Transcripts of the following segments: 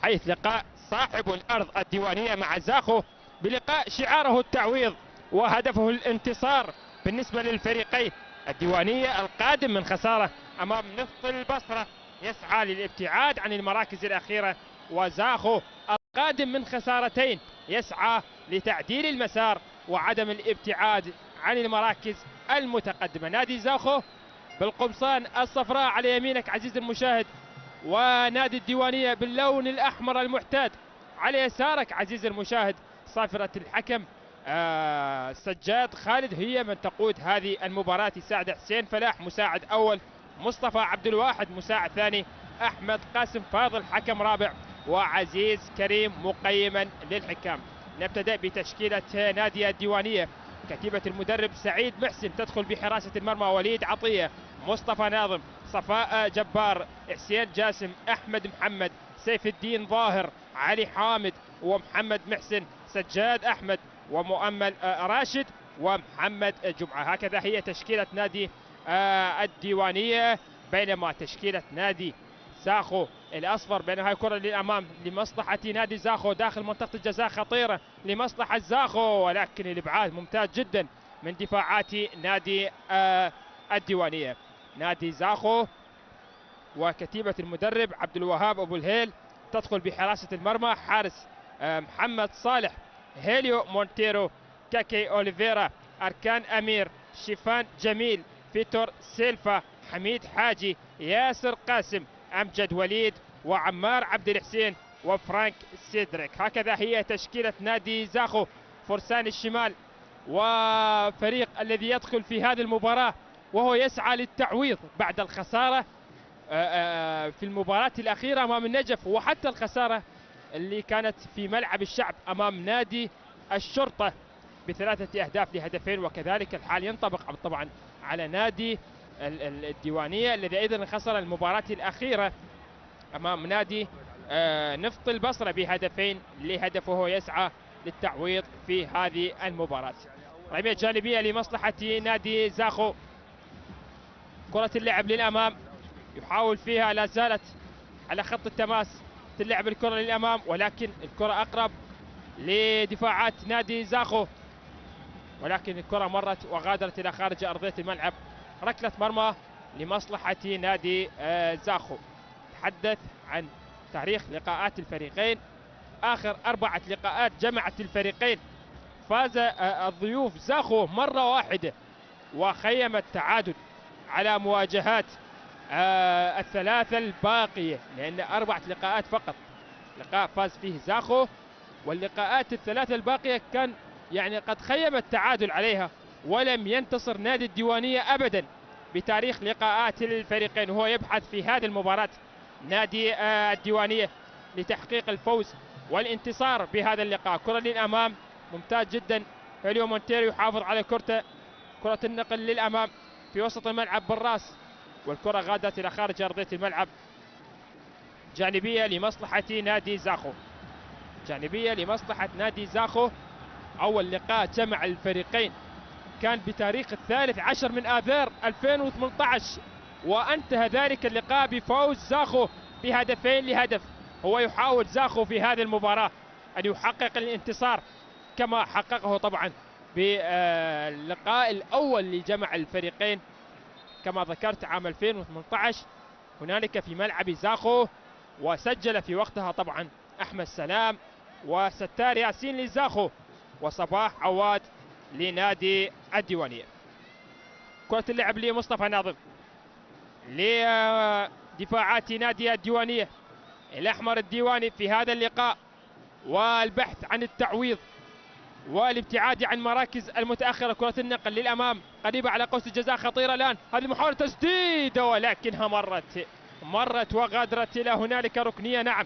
حيث لقاء صاحب الأرض الديوانية مع زاخو بلقاء شعاره التعويض وهدفه الانتصار بالنسبة للفريقين. الديوانية القادم من خسارة أمام نفط البصرة يسعى للابتعاد عن المراكز الأخيرة، وزاخو القادم من خسارتين يسعى لتعديل المسار وعدم الابتعاد عن المراكز المتقدمة. نادي زاخو بالقمصان الصفراء على يمينك عزيزي المشاهد، ونادي الديوانية باللون الأحمر المعتاد على يسارك عزيزي المشاهد. صافرة الحكم سجاد خالد هي من تقود هذه المباراة، يساعد حسين فلاح مساعد أول، مصطفى عبد الواحد مساعد ثاني، أحمد قاسم فاضل حكم رابع، وعزيز كريم مقيما للحكام. نبتدأ بتشكيلة نادي الديوانية. كتيبة المدرب سعيد محسن تدخل بحراسة المرمى وليد عطية، مصطفى ناظم، صفاء جبار، حسين جاسم، أحمد محمد، سيف الدين ظاهر، علي حامد، ومحمد محسن، سجاد أحمد، ومؤمل راشد، ومحمد جمعة. هكذا هي تشكيلة نادي الديوانية. بينما تشكيلة نادي زاخو الأصفر، بينها كرة للأمام لمصلحة نادي زاخو داخل منطقة الجزاء، خطيرة لمصلحة زاخو، ولكن الإبعاد ممتاز جدا من دفاعات نادي الديوانية. نادي زاخو وكتيبة المدرب عبد الوهاب أبو الهيل تدخل بحراسة المرمى، حارس محمد صالح، هيليو مونتيرو، كاكي أوليفيرا، أركان أمير، شيفان جميل، فيتور سيلفا، حميد حاجي، ياسر قاسم، أمجد وليد، وعمار عبد الحسين، وفرانك سيدريك. هكذا هي تشكيلة نادي زاخو. فرسان الشمال وفريق الذي يدخل في هذه المباراة وهو يسعى للتعويض بعد الخسارة في المباراة الأخيرة أمام النجف، وحتى الخسارة اللي كانت في ملعب الشعب أمام نادي الشرطة ب3 أهداف لهدفين. وكذلك الحال ينطبق طبعا على نادي الديوانية الذي أيضا خسر المباراة الأخيرة أمام نادي نفط البصرة بهدفين لهدف، وهو يسعى للتعويض في هذه المباراة. رمية جانبية لمصلحة نادي زاخو، كرة اللعب للأمام يحاول فيها، لا زالت على خط التماس تلعب الكرة للأمام، ولكن الكرة أقرب لدفاعات نادي زاخو، ولكن الكرة مرت وغادرت إلى خارج أرضية الملعب. ركلة مرمى لمصلحة نادي زاخو. تحدث عن تاريخ لقاءات الفريقين، آخر 4 لقاءات جمعت الفريقين فاز الضيوف زاخو مرة واحدة وخيم التعادل على مواجهات الثلاثة الباقية، لأن 4 لقاءات فقط لقاء فاز فيه زاخو، واللقاءات الثلاثة الباقية كان يعني قد خيم التعادل عليها، ولم ينتصر نادي الديوانية أبدا بتاريخ لقاءات الفريقين. وهو يبحث في هذه المباراة نادي الديوانية لتحقيق الفوز والانتصار بهذا اللقاء. كرة للأمام ممتاز جدا، هيليو مونتيرو يحافظ على كرته، كرة النقل للأمام في وسط الملعب بالراس، والكرة غادت إلى خارج أرضية الملعب. جانبية لمصلحة نادي زاخو، جانبية لمصلحة نادي زاخو. أول لقاء جمع الفريقين كان بتاريخ 13 من آذار 2018، وانتهى ذلك اللقاء بفوز زاخو بهدفين لهدف. هو يحاول زاخو في هذه المباراة أن يحقق الانتصار كما حققه طبعا باللقاء الأول اللي جمع الفريقين كما ذكرت عام 2018 هنالك في ملعب زاخو، وسجل في وقتها طبعا أحمد سلام وستار ياسين لزاخو وصباح عواد لنادي الديوانية. كرة اللعب لمصطفى ناظم لدفاعات نادي الديوانية، الأحمر الديواني في هذا اللقاء، والبحث عن التعويض والابتعاد عن مراكز المتأخرة. كرة النقل للأمام قريبة على قوس الجزاء، خطيرة الآن، هذه محاولة تسديدة ولكنها مرت وغادرت إلى هنالك ركنية. نعم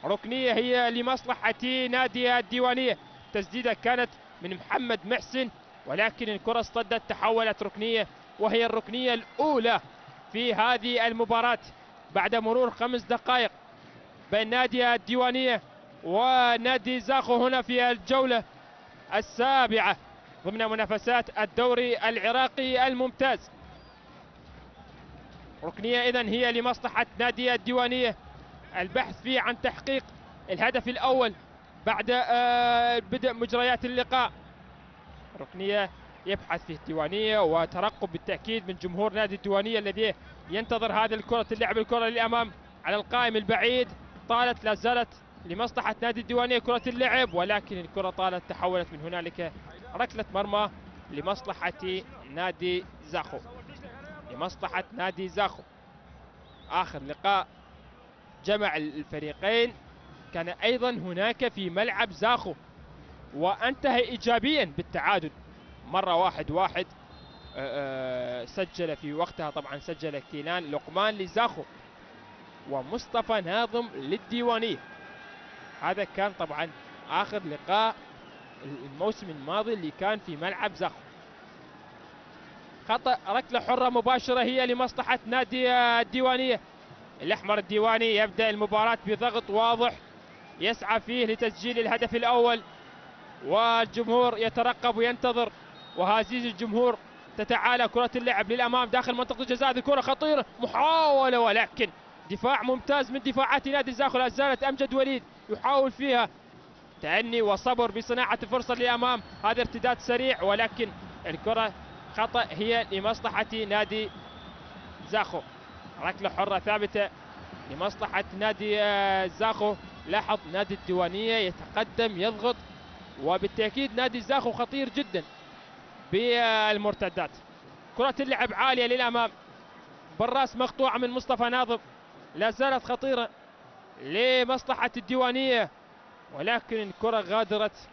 ركنية هي لمصلحة نادي الديوانية. تسديدة كانت من محمد محسن، ولكن الكرة اصطدت تحولت ركنية، وهي الركنية الأولى في هذه المباراة بعد مرور 5 دقائق بين نادي الديوانية ونادي زاخو هنا في الجولة 7 ضمن منافسات الدوري العراقي الممتاز. ركنية إذن هي لمصلحة نادي الديوانية، البحث فيه عن تحقيق الهدف الأول بعد بدء مجريات اللقاء. ركنية يبحث في الديوانية وترقب بالتأكيد من جمهور نادي الديوانية الذي ينتظر هذه الكرة، اللعب الكرة للأمام على القائم البعيد، طالت لا زالت لمصلحة نادي الديوانية كرة اللعب، ولكن الكرة طالت تحولت من هنالك ركلة مرمى لمصلحة نادي زاخو. لمصلحة نادي زاخو. آخر لقاء جمع الفريقين كان أيضا هناك في ملعب زاخو وانتهى إيجابيا بالتعادل مرة 1-1. سجل في وقتها طبعا سجل كيلان لقمان لزاخو ومصطفى ناظم للديوانية. هذا كان طبعا آخر لقاء الموسم الماضي اللي كان في ملعب زاخو. خطأ ركلة حرة مباشرة هي لمصلحة نادي الديوانية. الأحمر الديواني يبدأ المباراة بضغط واضح يسعى فيه لتسجيل الهدف الأول، والجمهور يترقب وينتظر، وهزيز الجمهور تتعالى كرة اللعب للأمام داخل منطقة الجزاء. هذه كرة خطيرة، محاولة ولكن دفاع ممتاز من دفاعات نادي زاخو. لا زالت أمجد وليد يحاول فيها تأني وصبر بصناعة الفرصة للأمام. هذا ارتداد سريع ولكن الكرة خطأ هي لمصلحة نادي زاخو. ركلة حرة ثابتة لمصلحة نادي زاخو. لاحظ نادي الديوانية يتقدم يضغط، وبالتأكيد نادي زاخو خطير جدا بالمرتدات. كرة اللعب عالية للأمام، بالراس مقطوعة من مصطفى ناظم، لا زالت خطيرة لمصلحة الديوانية، ولكن الكرة غادرت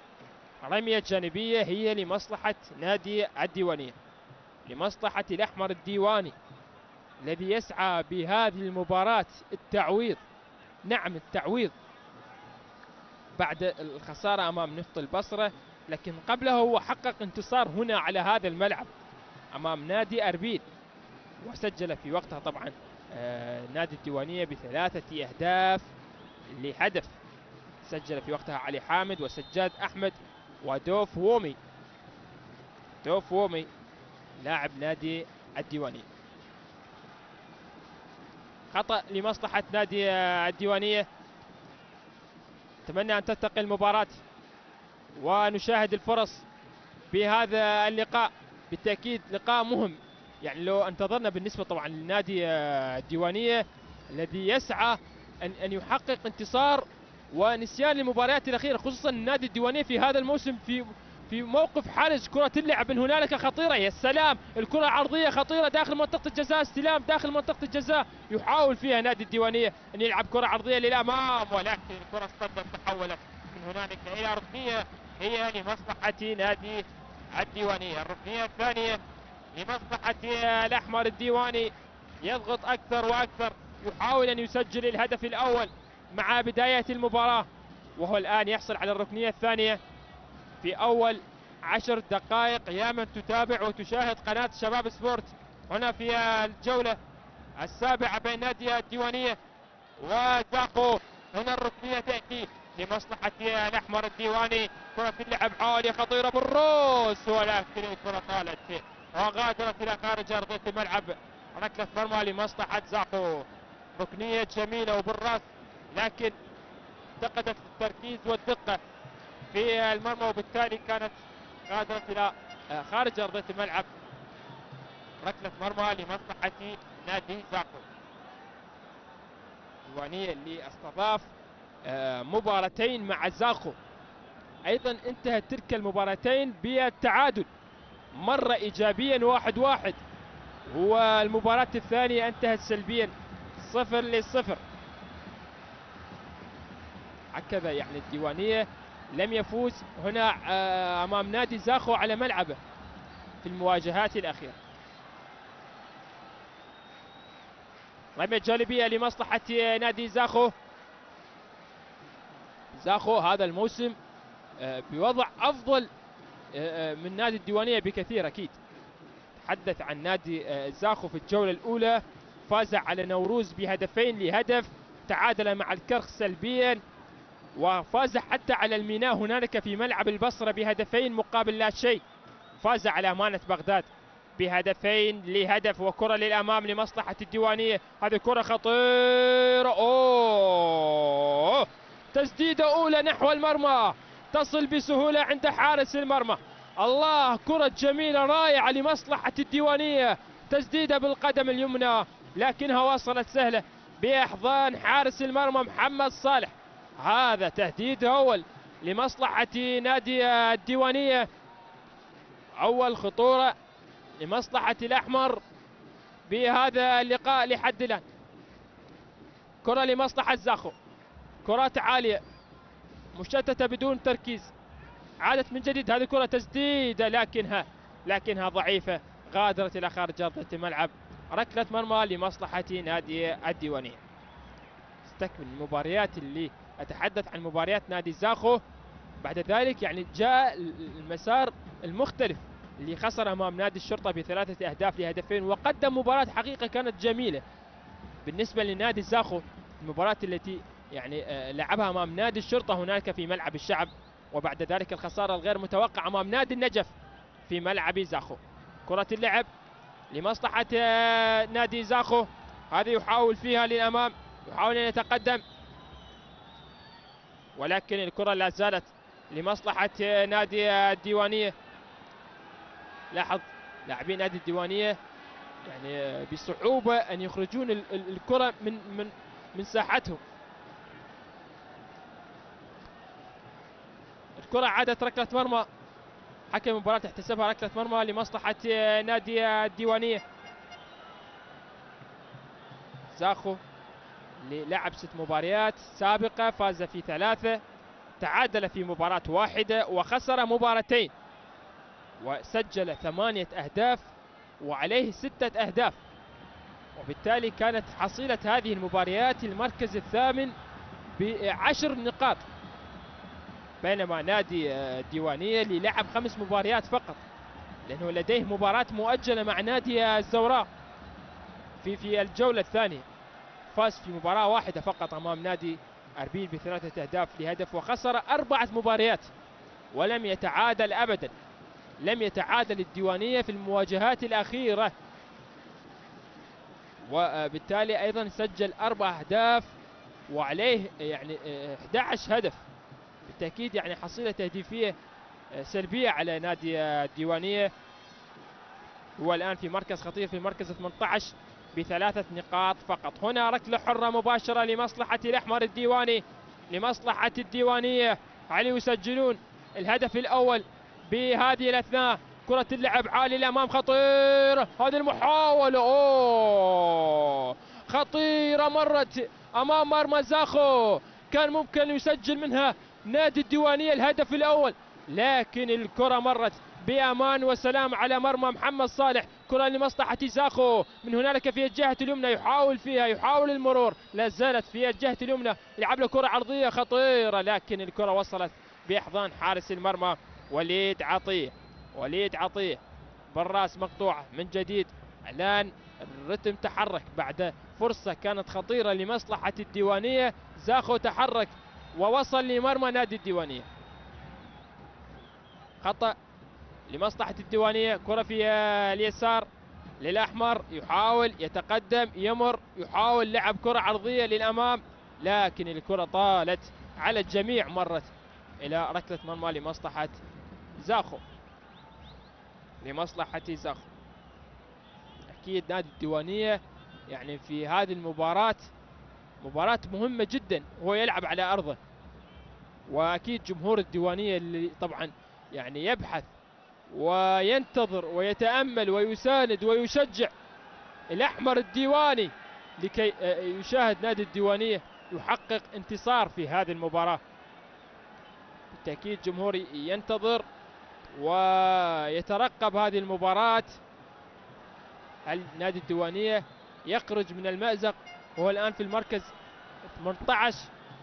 رمية جانبية هي لمصلحة نادي الديوانية، لمصلحة الأحمر الديواني الذي يسعى بهذه المباراة التعويض. نعم التعويض بعد الخسارة أمام نفط البصرة، لكن قبله هو حقق انتصار هنا على هذا الملعب أمام نادي أربيل، وسجل في وقتها طبعا نادي الديوانية ب3 أهداف لهدف. سجل في وقتها علي حامد وسجاد أحمد ودوف وومي. دوف وومي لاعب نادي الديوانية. خطأ لمصلحة نادي الديوانية. أتمنى أن تستقل المباراة ونشاهد الفرص بهذا اللقاء. بالتأكيد لقاء مهم، يعني لو انتظرنا بالنسبة طبعا للنادي الديوانية الذي يسعى أن يحقق انتصار ونسيان المباريات الأخيرة، خصوصا النادي الديوانية في هذا الموسم في موقف حرج. كرة اللعب من هنالك خطيرة، يا سلام، الكرة عرضية خطيرة داخل منطقة الجزاء، استلام داخل منطقة الجزاء، يحاول فيها نادي الديوانية أن يلعب كرة عرضية للأمام، ولكن الكرة اصطدت تحولت من هنالك إلى ركنية هي لمصلحة نادي الديوانية. الركنية الثانية لمصلحة الأحمر الديواني، يضغط أكثر وأكثر، يحاول أن يسجل الهدف الأول مع بداية المباراة، وهو الآن يحصل على الركنية الثانية في أول 10 دقائق. يا من تتابع وتشاهد قناة شباب سبورت هنا في الجولة السابعة بين نادي الديوانية وزاخو. هنا الركنية تأتي لمصلحة الأحمر الديواني. كرة اللعب عالية خطيرة بالروس، ولكن الكرة طالت وغادرت إلى خارج أرضية الملعب. ركلة مرمى لمصلحة زاخو. ركنية جميلة وبالراس، لكن افتقدت التركيز والدقة في المرمى، وبالتالي كانت غادرت إلى خارج أرضية الملعب. ركلة مرمى لمصلحة نادي زاخو. الديوانية اللي استضاف مباراتين مع زاخو، أيضا انتهت تلك المباراتين بالتعادل، مرة إيجابيا 1-1، والمباراة الثانية انتهت سلبيا 0-0. هكذا يعني الديوانية لم يفوز هنا أمام نادي زاخو على ملعبه في المواجهات الأخيرة. رمية جانبية لمصلحة نادي زاخو. زاخو هذا الموسم بوضع أفضل من نادي الديوانية بكثير. أكيد تحدث عن نادي زاخو في الجولة الأولى، فاز على نوروز ب2-0، تعادل مع الكرخ سلبيا، وفاز حتى على الميناء هنالك في ملعب البصرة ب2-0، فاز على أمانة بغداد ب2-0. وكرة للأمام لمصلحة الديوانية. هذه كرة خطيرة، أوه تسديدة أولى نحو المرمى تصل بسهولة عند حارس المرمى. الله، كرة جميلة رائعة لمصلحة الديوانية، تسديدة بالقدم اليمنى لكنها وصلت سهلة بأحضان حارس المرمى محمد صالح. هذا تهديد أول لمصلحة نادي الديوانية، أول خطورة لمصلحة الأحمر بهذا اللقاء لحد الآن. كرة لمصلحة زاخو، كرات عالية مشتتة بدون تركيز، عادت من جديد هذه كرة تسديدة لكنها ضعيفة، غادرت إلى خارج أرضية الملعب. ركلة مرمى لمصلحة نادي الديوانية. استكمل المباريات اللي أتحدث عن مباريات نادي زاخو، بعد ذلك يعني جاء المسار المختلف اللي خسر أمام نادي الشرطة ب3 أهداف ل2، وقدم مباراة حقيقة كانت جميلة بالنسبة لنادي زاخو. المباراة التي يعني لعبها أمام نادي الشرطة هناك في ملعب الشعب، وبعد ذلك الخسارة الغير متوقعة أمام نادي النجف في ملعب زاخو. كرة اللعب لمصلحة نادي زاخو، هذه يحاول فيها للأمام، يحاول أن يتقدم، ولكن الكرة لا زالت لمصلحة نادي الديوانية. لاحظ لاعبين نادي الديوانية يعني بصعوبة أن يخرجون الكرة من ساحتهم. الكرة عادت ركلة مرمى، حكم المباراة احتسبها ركلة مرمى لمصلحة نادي الديوانية. زاخو اللي لعب 6 مباريات سابقة، فاز في 3، تعادل في مباراة واحدة، وخسر مباراتين، وسجل 8 أهداف وعليه 6 أهداف، وبالتالي كانت حصيلة هذه المباريات المركز الثامن ب10 نقاط، بينما نادي الديوانية اللي لعب 5 مباريات فقط، لأنه لديه مباراة مؤجلة مع نادي الزوراء في الجولة الثانية، فاز في مباراة واحدة فقط أمام نادي أربيل ب3 أهداف لهدف، وخسر 4 مباريات ولم يتعادل أبدا. لم يتعادل الديوانية في المواجهات الأخيرة، وبالتالي أيضا سجل 4 أهداف وعليه يعني 11 هدف. بالتأكيد يعني حصيلة تهديفية سلبية على نادي الديوانية. هو الآن في مركز خطير في مركز 18 ب3 نقاط فقط. هنا ركلة حرة مباشرة لمصلحة الأحمر الديواني، لمصلحة الديوانية، علي يسجلون الهدف الأول بهذه الأثناء. كرة اللعب عالي الأمام، خطيرة هذه المحاولة، خطيرة، مرت أمام مرمى زاخو، كان ممكن يسجل منها نادي الديوانية الهدف الأول، لكن الكرة مرت بأمان وسلام على مرمى محمد صالح. كرة لمصلحة زاخو من هنالك في الجهة اليمنى، يحاول فيها، يحاول المرور، لا زالت في الجهة اليمنى، يلعب له كرة عرضية خطيرة، لكن الكرة وصلت بأحضان حارس المرمى وليد عطية. وليد عطية بالراس مقطوعة من جديد. الآن الرتم تحرك بعد فرصة كانت خطيرة لمصلحة الديوانية، زاخو تحرك ووصل لمرمى نادي الديوانية. خطأ لمصلحة الديوانية، كرة في اليسار للأحمر، يحاول يتقدم، يمر، يحاول لعب كرة عرضية للأمام، لكن الكرة طالت على الجميع، مرت إلى ركلة مرمى لمصلحة زاخو. لمصلحة زاخو. أكيد نادي الديوانية يعني في هذه المباراة مباراة مهمة جدا، هو يلعب على أرضه، وأكيد جمهور الديوانية اللي طبعا يعني يبحث وينتظر ويتأمل ويساند ويشجع الأحمر الديواني لكي يشاهد نادي الديوانية يحقق انتصار في هذه المباراة. بالتأكيد جمهوري ينتظر ويترقب هذه المباراة. هل نادي الديوانية يخرج من المأزق؟ هو الآن في المركز 18،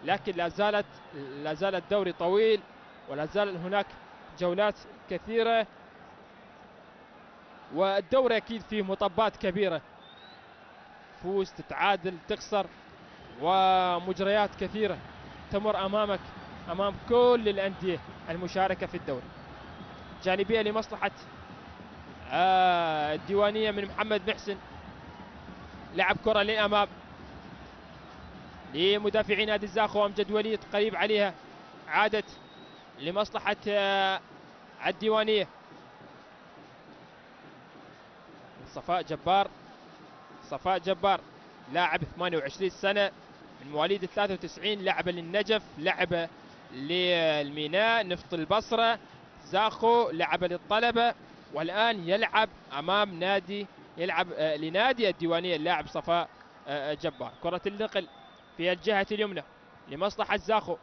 لكن لا زال الدوري طويل، ولا زال هناك جولات كثيرة، والدوري أكيد فيه مطبات كبيرة، فوز، تتعادل، تخسر، ومجريات كثيرة تمر أمامك، أمام كل الأندية المشاركة في الدوري. جانبية لمصلحة الديوانية من محمد محسن، لعب كرة للأمام، لمدافعي نادي الزاخو. أمجد وليد قريب عليها، عادت لمصلحة الديوانية. صفاء جبار، صفاء جبار لاعب 28 سنة من مواليد 93، لعب للنجف، لعب للميناء، نفط البصرة، زاخو، لعب للطلبة، والآن يلعب أمام نادي، يلعب لنادي الديوانية اللاعب صفاء جبار. كرة النقل في الجهة اليمنى لمصلحة زاخو،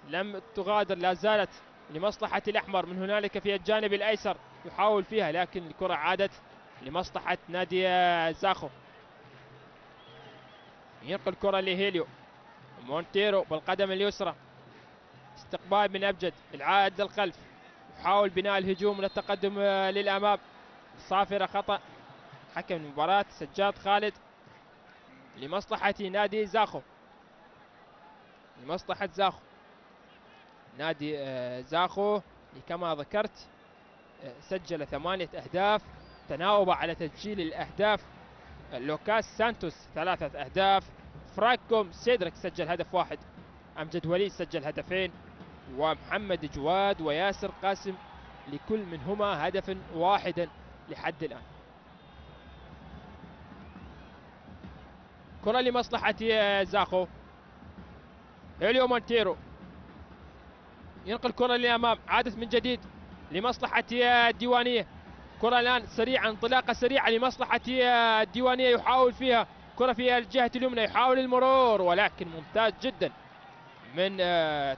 لم تغادر، لا زالت لمصلحة الأحمر. من هنالك في الجانب الأيسر يحاول فيها، لكن الكرة عادت لمصلحة نادي زاخو. ينقل الكرة لهيليو، مونتيرو بالقدم اليسرى، استقبال من أبجد، العائد للخلف، يحاول بناء الهجوم للتقدم للأمام. صافرة خطأ حكم المباراة سجاد خالد لمصلحة نادي زاخو، لمصلحة زاخو. نادي زاخو كما ذكرت سجل 8 أهداف، تناوب على تسجيل الأهداف لوكاس سانتوس 3 أهداف، فراكوم سيدريك سجل هدف واحد، أمجد وليد سجل هدفين، ومحمد جواد وياسر قاسم لكل منهما هدف واحدا لحد الآن. كرة لمصلحة زاخو، هيليو مونتيرو ينقل كرة للأمام، عادت من جديد لمصلحة الديوانية. كرة الآن سريعة، انطلاقة سريعة لمصلحة الديوانية، يحاول فيها كرة في الجهة اليمنى، يحاول المرور، ولكن ممتاز جدا من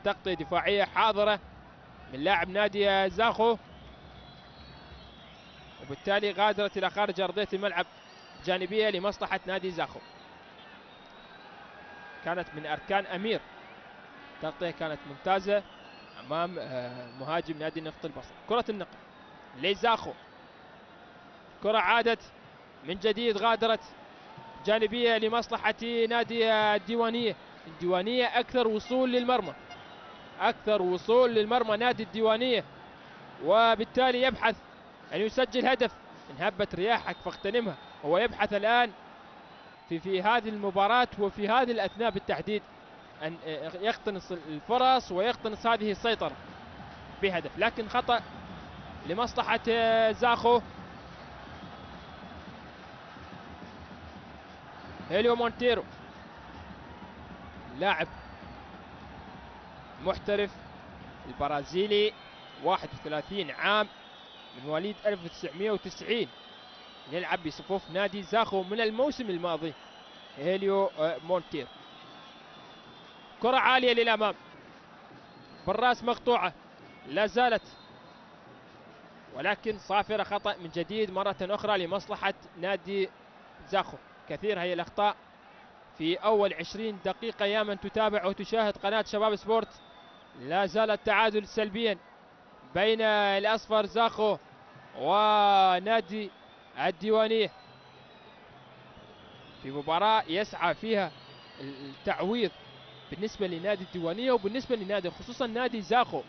تغطية دفاعية حاضرة من لاعب نادي زاخو، وبالتالي غادرت إلى خارج أرضية الملعب جانبية لمصلحة نادي زاخو. كانت من أركان أمير، تغطية كانت ممتازة أمام مهاجم نادي نفط البصر. كرة النقل لزاخو، كرة عادت من جديد، غادرت جانبية لمصلحة نادي الديوانية. الديوانية أكثر وصول للمرمى، أكثر وصول للمرمى نادي الديوانية، وبالتالي يبحث أن يسجل هدف. انهبت رياحك فاغتنمها، هو يبحث الآن في هذه المباراة وفي هذه الأثناء بالتحديد أن يقتنص الفرص ويقتنص هذه السيطرة بهدف، لكن خطأ لمصلحة زاخو. هيليو مونتيرو لاعب محترف البرازيلي، 31 عام من مواليد 1990، يلعب بصفوف نادي زاخو من الموسم الماضي. هيليو مونتيرو، كرة عالية للأمام بالراس مقطوعة، لا زالت، ولكن صافرة خطأ من جديد مرة أخرى لمصلحة نادي زاخو. كثير هي الأخطاء في أول 20 دقيقة يا من تتابع وتشاهد قناة شباب سبورت. لا زال التعادل سلبيا بين الأصفر زاخو ونادي الديوانية في مباراة يسعى فيها التعويض بالنسبة لنادي الديوانية وبالنسبة لنادي، خصوصا نادي زاخو،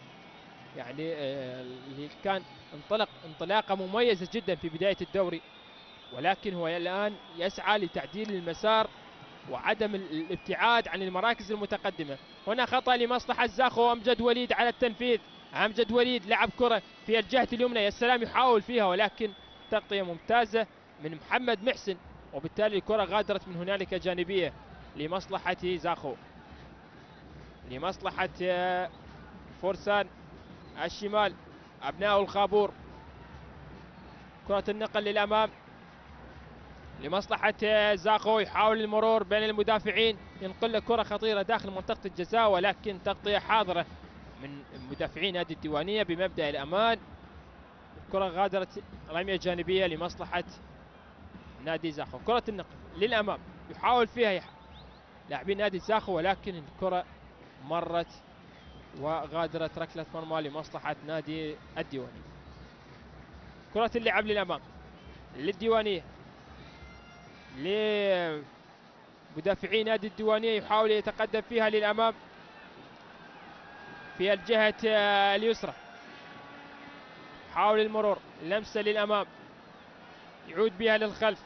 يعني اللي كان انطلق انطلاقة مميزة جدا في بداية الدوري، ولكن هو الآن يسعى لتعديل المسار وعدم الابتعاد عن المراكز المتقدمة. هنا خطأ لمصلحة زاخو، أمجد وليد على التنفيذ، أمجد وليد لعب كرة في الجهة اليمنى، يا سلام، يحاول فيها، ولكن تغطية ممتازة من محمد محسن، وبالتالي الكرة غادرت من هنالك جانبية لمصلحة زاخو، لمصلحة فرسان الشمال أبناء الخابور. كرة النقل للأمام لمصلحة زاخو، يحاول المرور بين المدافعين، ينقل كرة خطيرة داخل منطقة الجزاء، ولكن تغطية حاضرة من مدافعين نادي الديوانية بمبدأ الأمان. الكرة غادرت رمية جانبية لمصلحة نادي زاخو. كرة النقل للأمام، يحاول فيها لاعبين نادي زاخو، ولكن الكرة مرت وغادرت ركلة مرمى لمصلحة نادي الديوانية. كرة اللعب للأمام للديوانية، لمدافعي نادي الديوانية، يحاول يتقدم فيها للأمام في الجهة اليسرى، يحاول المرور، لمسة للأمام، يعود بها للخلف.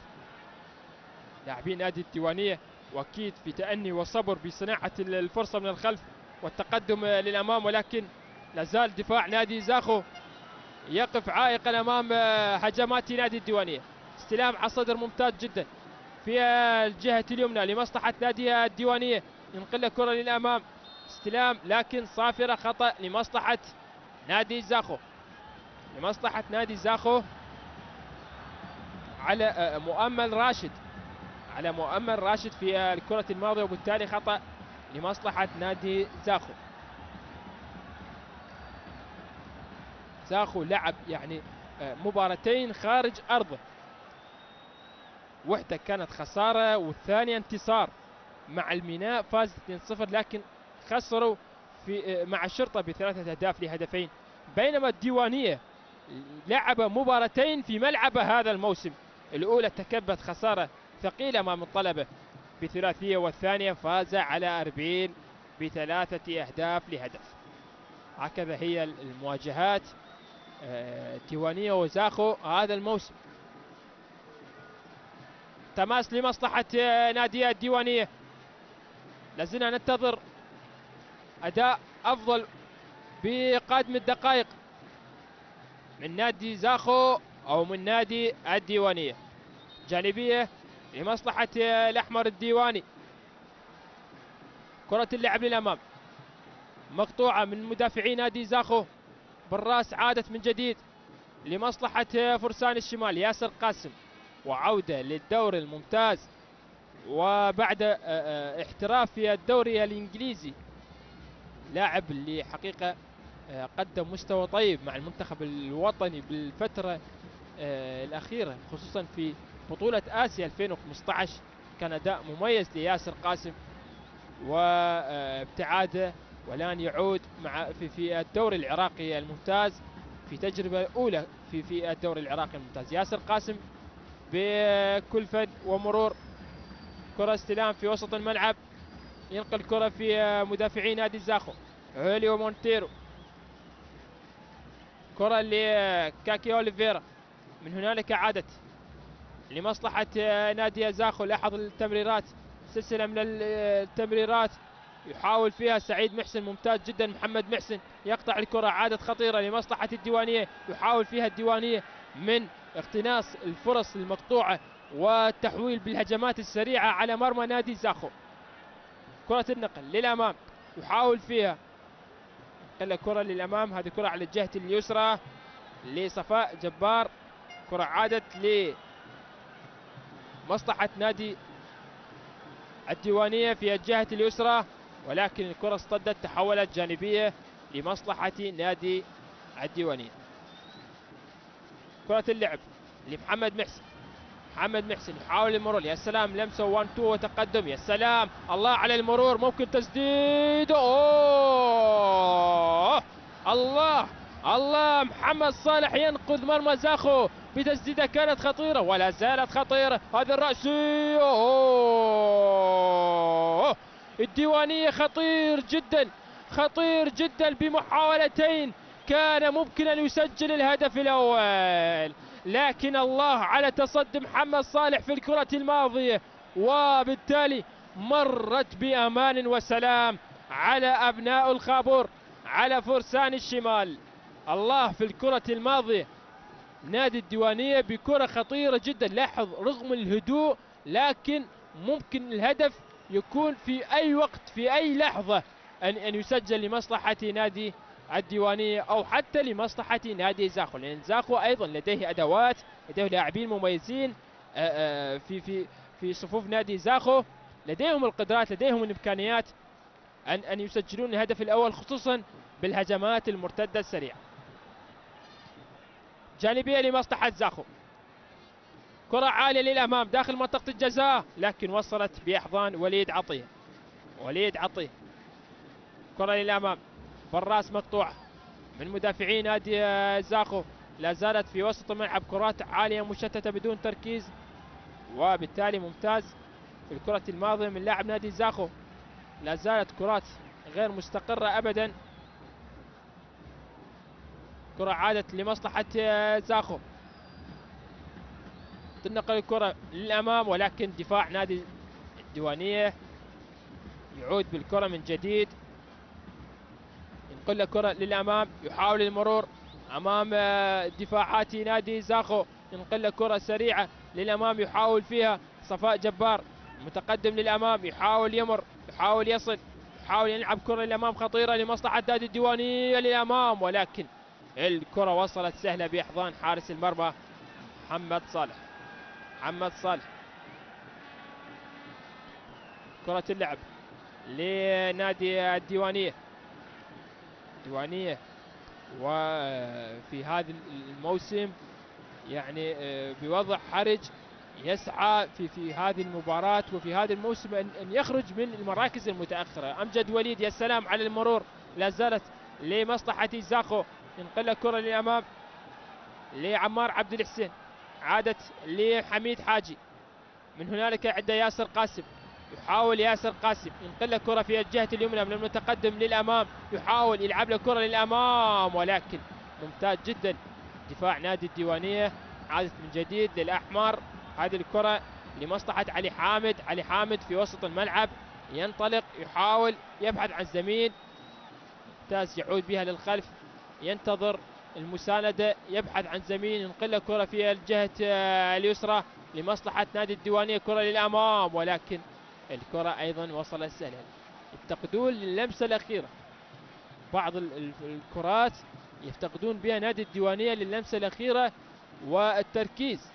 لاعبين نادي الديوانية واكيد في تأني وصبر بصناعة الفرصة من الخلف والتقدم للامام، ولكن لازال دفاع نادي زاخو يقف عائقا امام هجمات نادي الديوانية. استلام على الصدر ممتاز جدا في الجهة اليمنى لمصلحة نادي الديوانية، ينقل الكرة للامام، استلام لكن صافرة خطأ لمصلحة نادي زاخو، لمصلحة نادي زاخو على مؤمل راشد، على مؤمل راشد في الكرة الماضية، وبالتالي خطأ لمصلحة نادي زاخو. زاخو لعب يعني مباراتين خارج أرضه، واحدة كانت خسارة والثانية انتصار مع الميناء، فاز 2-0، لكن خسروا في مع الشرطة ب3 أهداف لهدفين، بينما الديوانية لعب مباراتين في ملعبه هذا الموسم، الأولى تكبد خسارة ثقيلة أمام الطلبة بثلاثية، والثانية فاز على أربيل ب3 أهداف لهدف. هكذا هي المواجهات الديوانية وزاخو هذا الموسم. تماس لمصلحة نادي الديوانية، لازلنا ننتظر أداء أفضل بقادم الدقائق من نادي زاخو أو من نادي الديوانية. جانبية لمصلحة الأحمر الديواني، كرة اللعب للأمام مقطوعة من مدافعي نادي زاخو، بالراس عادت من جديد لمصلحة فرسان الشمال ياسر قاسم، وعودة للدور الممتاز وبعد احتراف في الدوري الإنجليزي، لاعب اللي حقيقة قدم مستوى طيب مع المنتخب الوطني بالفترة الأخيرة، خصوصا في بطولة آسيا 2015 كان أداء مميز لياسر قاسم، وابتعاده والآن يعود في الدوري العراقي الممتاز في تجربة أولى في الدوري العراقي الممتاز. ياسر قاسم بكل فن ومرور، كرة استلام في وسط الملعب، ينقل كرة في مدافعي نادي زاخو، هوليو مونتيرو، كرة لكاكي أوليفيرا، من هنالك عادت لمصلحة نادي زاخو. لاحظ التمريرات، سلسلة من التمريرات يحاول فيها سعيد محسن، ممتاز جدا محمد محسن، يقطع الكرة، عادت خطيرة لمصلحة الديوانية، يحاول فيها الديوانية من اقتناص الفرص المقطوعة والتحويل بالهجمات السريعة على مرمى نادي زاخو. كرة النقل للأمام يحاول فيها، خلى كرة للأمام، هذه كرة على الجهة اليسرى لصفاء جبار، كرة عادت لمصلحة نادي الديوانية في الجهة اليسرى، ولكن الكرة اصطدت، تحولت جانبية لمصلحة نادي الديوانية. كرة اللعب لمحمد محسن، محمد محسن يحاول المرور، يا سلام، لمسه 1-2 وتقدم، يا سلام، الله على المرور، ممكن تسديد، اوه الله الله، محمد صالح ينقذ مرمى زاخو بتسديده كانت خطيرة ولا زالت خطيرة، هذا الرأسي، اوه الديوانية خطير جدا، خطير جدا، بمحاولتين كان ممكن أن يسجل الهدف الأول، لكن الله على تصدي محمد صالح في الكرة الماضية، وبالتالي مرت بأمان وسلام على أبناء الخابور، على فرسان الشمال. الله في الكرة الماضية نادي الديوانية بكرة خطيرة جدا، لاحظ رغم الهدوء لكن ممكن الهدف يكون في أي وقت في أي لحظة أن يسجل لمصلحة نادي الديوانية أو حتى لمصلحة نادي زاخو، لأن زاخو أيضا لديه أدوات، لديه لاعبين مميزين في صفوف نادي زاخو، لديهم القدرات، لديهم الإمكانيات أن يسجلون الهدف الأول، خصوصا بالهجمات المرتدة السريعة. جانبية لمصلحة زاخو، كرة عالية للأمام داخل منطقة الجزاء، لكن وصلت بأحضان وليد عطية، وليد عطية، كرة للأمام بالراس مقطوعة من مدافعي نادي زاخو، لا زالت في وسط الملعب، كرات عالية مشتتة بدون تركيز، وبالتالي ممتاز في الكرة الماضية من لاعب نادي زاخو، لا زالت كرات غير مستقرة أبدا. كرة عادت لمصلحة زاخو، تنقل الكرة للأمام، ولكن دفاع نادي الديوانية يعود بالكرة من جديد، ينقل الكرة للأمام، يحاول المرور أمام دفاعات نادي زاخو، ينقل الكرة سريعة للأمام، يحاول فيها صفاء جبار متقدم للأمام، يحاول يمر، يحاول يصل، يحاول يلعب كرة للأمام خطيرة لمصلحة نادي الديوانية للأمام، ولكن الكرة وصلت سهلة بأحضان حارس المرمى محمد صالح. محمد صالح، كرة اللعب لنادي الديوانية. الديوانية وفي هذا الموسم يعني بوضع حرج، يسعى في هذه المباراة وفي هذا الموسم أن يخرج من المراكز المتأخرة. أمجد وليد، يا سلام على المرور، لا زالت لمصلحة زاخو، ينقل الكرة للأمام لعمار عبد الحسين، عادت لحميد حاجي، من هنالك عند ياسر قاسم، يحاول ياسر قاسم ينقل الكرة في الجهة اليمنى من المتقدم للأمام، يحاول يلعب الكرة للأمام، ولكن ممتاز جدا دفاع نادي الديوانية. عادت من جديد للأحمر، هذه الكرة لمصلحة علي حامد. علي حامد في وسط الملعب ينطلق، يحاول يبحث عن زميل، ممتاز، يعود بها للخلف، ينتظر المساندة، يبحث عن زميل، ينقل الكرة في الجهة اليسرى لمصلحة نادي الديوانية، كرة للأمام، ولكن الكرة أيضا وصلت سهلا. يفتقدون اللمسة الأخيرة، بعض الكرات يفتقدون بها نادي الديوانية للمسة الأخيرة والتركيز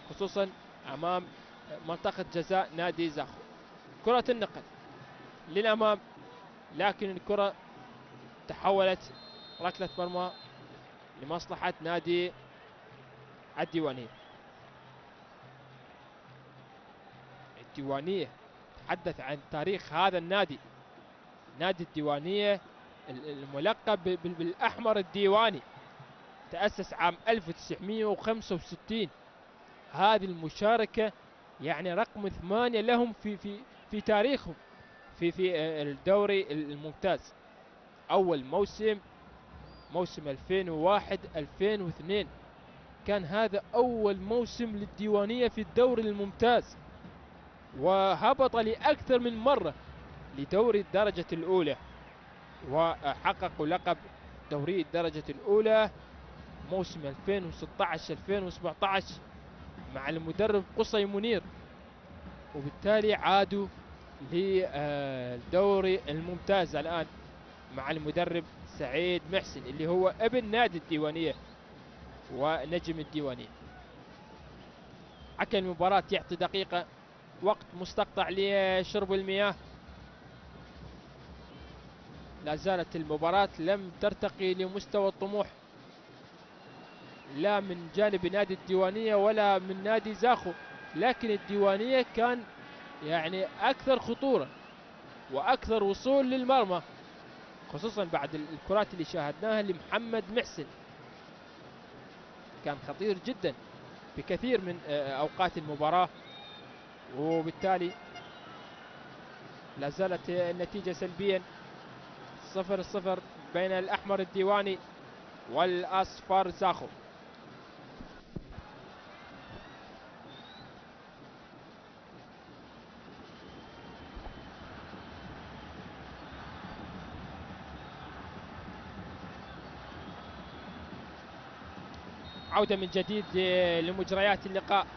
خصوصا أمام منطقة جزاء نادي زاخو. كرة النقل للأمام، لكن الكرة تحولت ركلة مرمى لمصلحة نادي الديوانية. الديوانية تحدث عن تاريخ هذا النادي، نادي الديوانية الملقب بالأحمر الديواني، تأسس عام 1965. هذه المشاركة يعني رقم 8 لهم في تاريخهم في الدوري الممتاز. أول موسم 2001-2002 كان هذا أول موسم للديوانية في الدوري الممتاز، وهبط لأكثر من مرة لدوري الدرجة الأولى، وحققوا لقب دوري الدرجة الأولى موسم 2016-2017 مع المدرب قصي منير، وبالتالي عادوا للدوري الممتاز الآن مع المدرب سعيد محسن اللي هو ابن نادي الديوانية ونجم الديوانية. حكم المباراة يعطي دقيقة وقت مستقطع لشرب المياه. لا زالت المباراة لم ترتقي لمستوى الطموح لا من جانب نادي الديوانية ولا من نادي زاخو، لكن الديوانية كان يعني أكثر خطورة وأكثر وصول للمرمى، خصوصا بعد الكرات اللي شاهدناها لمحمد محسن، كان خطير جدا في كثير من أوقات المباراة، وبالتالي لا زالت النتيجة سلبيا 0-0 بين الأحمر الديواني والأصفر زاخو. عودة من جديد لمجريات اللقاء.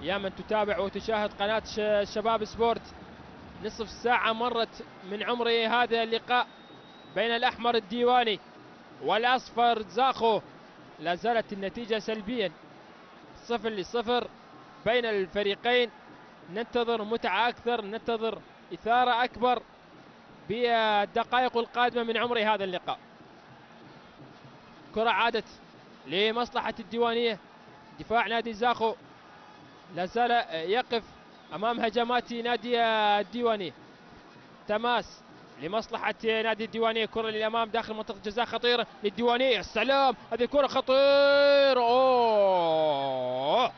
يا من تتابع وتشاهد قناة شباب سبورت، نصف ساعة مرت من عمر هذا اللقاء بين الأحمر الديواني والأصفر زاخو، لا زالت النتيجة سلبيا 0-0 بين الفريقين. ننتظر متعة أكثر، ننتظر إثارة أكبر بالدقائق القادمة من عمر هذا اللقاء. كرة عادت لمصلحة الديوانية، دفاع نادي زاخو لا زال يقف أمام هجمات نادي الديوانية. تماس لمصلحة نادي الديوانية، كرة للأمام داخل منطقة جزاء خطيرة للديوانية، السلام، هذه كرة خطيرة، أوه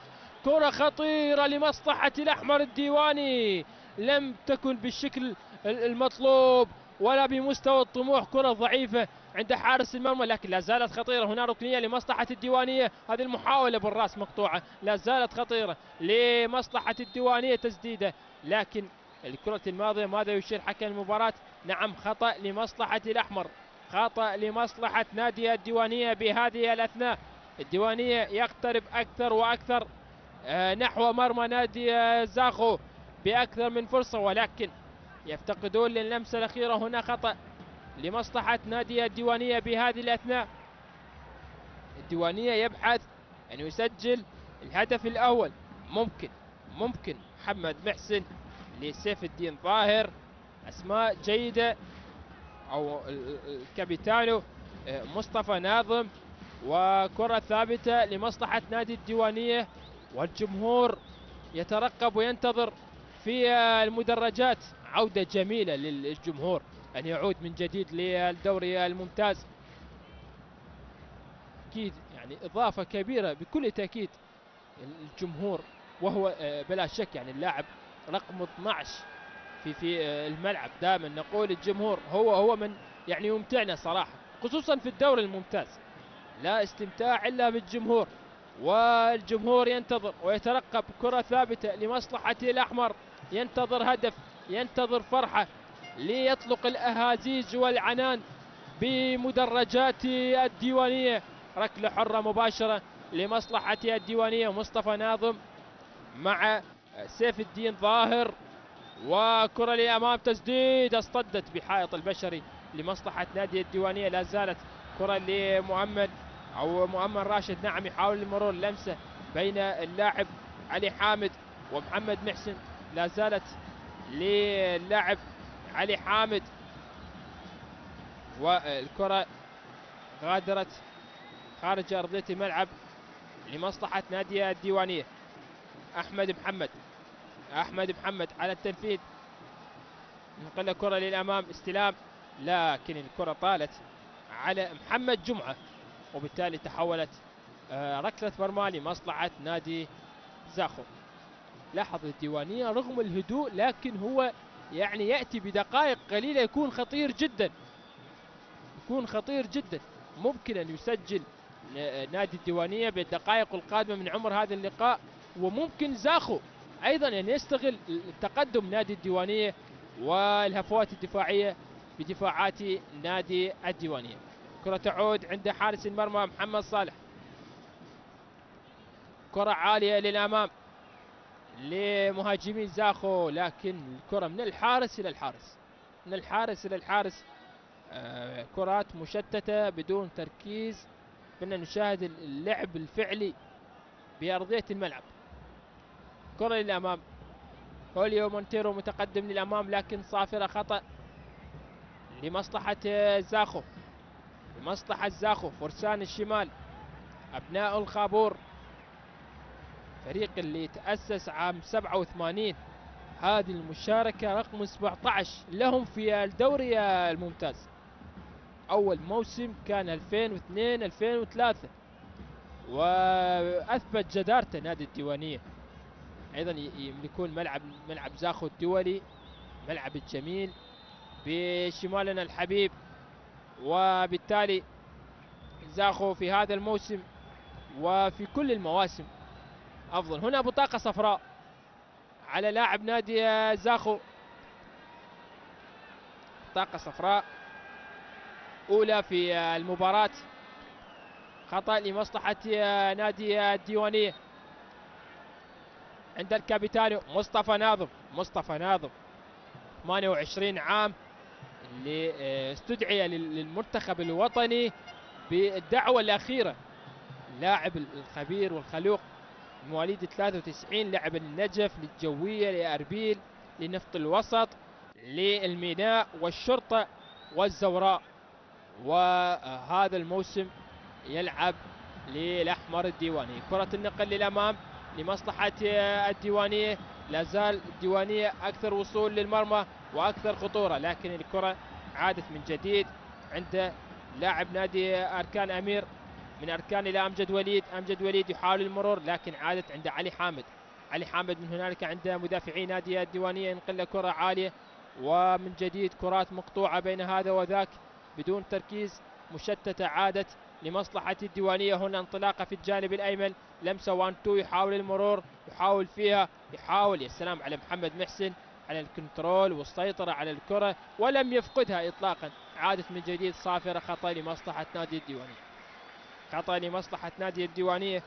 كرة خطيرة لمصلحة الأحمر الديواني، لم تكن بالشكل المطلوب، ولا بمستوى الطموح. كرة ضعيفة عند حارس المرمى، لكن لا زالت خطيرة. هنا ركنية لمصلحة الديوانية، هذه المحاولة بالراس مقطوعة، لا زالت خطيرة لمصلحة الديوانية. تسديدة، لكن الكرة الماضية ماذا يشير حكم المباراة؟ نعم، خطأ لمصلحة الأحمر، خطأ لمصلحة نادي الديوانية بهذه الأثناء. الديوانية يقترب أكثر وأكثر نحو مرمى نادي زاخو بأكثر من فرصة، ولكن يفتقدون للمسة الأخيرة. هنا خطأ لمصلحة نادي الديوانية بهذه الأثناء. الديوانية يبحث أن يسجل الهدف الأول. ممكن محمد محسن لسيف الدين ظاهر، أسماء جيدة، أو الكابيتانو مصطفى ناظم، وكرة ثابتة لمصلحة نادي الديوانية. والجمهور يترقب وينتظر في المدرجات عودة جميلة للجمهور، أن يعود من جديد للدوري الممتاز. أكيد يعني إضافة كبيرة بكل تأكيد الجمهور، وهو بلا شك يعني اللاعب رقم 12 في الملعب. دائما نقول الجمهور هو من يعني يمتعنا صراحة، خصوصا في الدوري الممتاز. لا استمتاع إلا بالجمهور، والجمهور ينتظر ويترقب. كرة ثابتة لمصلحة الأحمر، ينتظر هدف، ينتظر فرحة ليطلق الأهازيج والعنان بمدرجات الديوانية. ركلة حرة مباشرة لمصلحة الديوانية. مصطفى ناظم مع سيف الدين ظاهر، وكرة لأمام، تسديد اصطدت بحائط البشري لمصلحة نادي الديوانية. لا زالت كرة لمؤمن أو مؤمن راشد، نعم، يحاول المرور، لمسة بين اللاعب علي حامد ومحمد محسن، لا زالت للاعب علي حامد، والكرة غادرت خارج أرضية الملعب لمصلحة نادي الديوانية. أحمد محمد على التنفيذ، نقل الكرة للأمام، استلام، لكن الكرة طالت على محمد جمعة، وبالتالي تحولت ركلة مرمى لمصلحة نادي زاخو. لاحظ الديوانية رغم الهدوء، لكن هو يعني يأتي بدقائق قليلة يكون خطير جدا، ممكن أن يسجل نادي الديوانية بالدقائق القادمة من عمر هذا اللقاء، وممكن زاخو أيضا أن يستغل التقدم نادي الديوانية والهفوات الدفاعية بدفاعات نادي الديوانية. كرة تعود عند حارس المرمى محمد صالح، كرة عالية للأمام لمهاجمين زاخو، لكن الكرة من الحارس إلى الحارس، كرات مشتتة بدون تركيز. كنا نشاهد اللعب الفعلي بأرضية الملعب. كرة للأمام، هوليو مونتيرو متقدم للأمام، لكن صافرة خطأ لمصلحة زاخو. فرسان الشمال، أبناء الخابور، فريق اللي تأسس عام 87، هذه المشاركة رقم 17 لهم في الدوري الممتاز. أول موسم كان 2002-2003، وأثبت جدارته نادي الديوانية. أيضا يملكون ملعب زاخو الدولي، ملعب الجميل بشمالنا الحبيب، وبالتالي زاخو في هذا الموسم وفي كل المواسم أفضل. هنا بطاقة صفراء على لاعب نادي زاخو، بطاقة صفراء أولى في المباراة، خطأ لمصلحة نادي الديوانية. عند الكابيتانو مصطفى ناظم 28 عام، اللي استدعي للمنتخب الوطني بالدعوة الأخيرة. اللاعب الخبير والخلوق، مواليد 93، لعب النجف، للجوية، لأربيل، لنفط الوسط، للميناء والشرطة والزوراء، وهذا الموسم يلعب للأحمر الديواني. كرة النقل للأمام لمصلحة الديوانية، لا زال الديوانية أكثر وصول للمرمى وأكثر خطورة، لكن الكرة عادت من جديد عند لاعب نادي أركان أمير، من أركان إلى أمجد وليد يحاول المرور، لكن عادت عند علي حامد من هنالك عند مدافعي نادي الديوانية، ينقل كرة عالية ومن جديد كرات مقطوعة بين هذا وذاك بدون تركيز، مشتتة عادت لمصلحة الديوانية. هنا انطلاقة في الجانب الأيمن، لمسة 1-2، يحاول المرور، يحاول فيها، يحاول. يا سلام على محمد محسن على الكنترول والسيطرة على الكرة ولم يفقدها إطلاقا. عادت من جديد صافرة، خطأ لمصلحة نادي الديوانية، خطأ لمصلحة نادي الديوانية.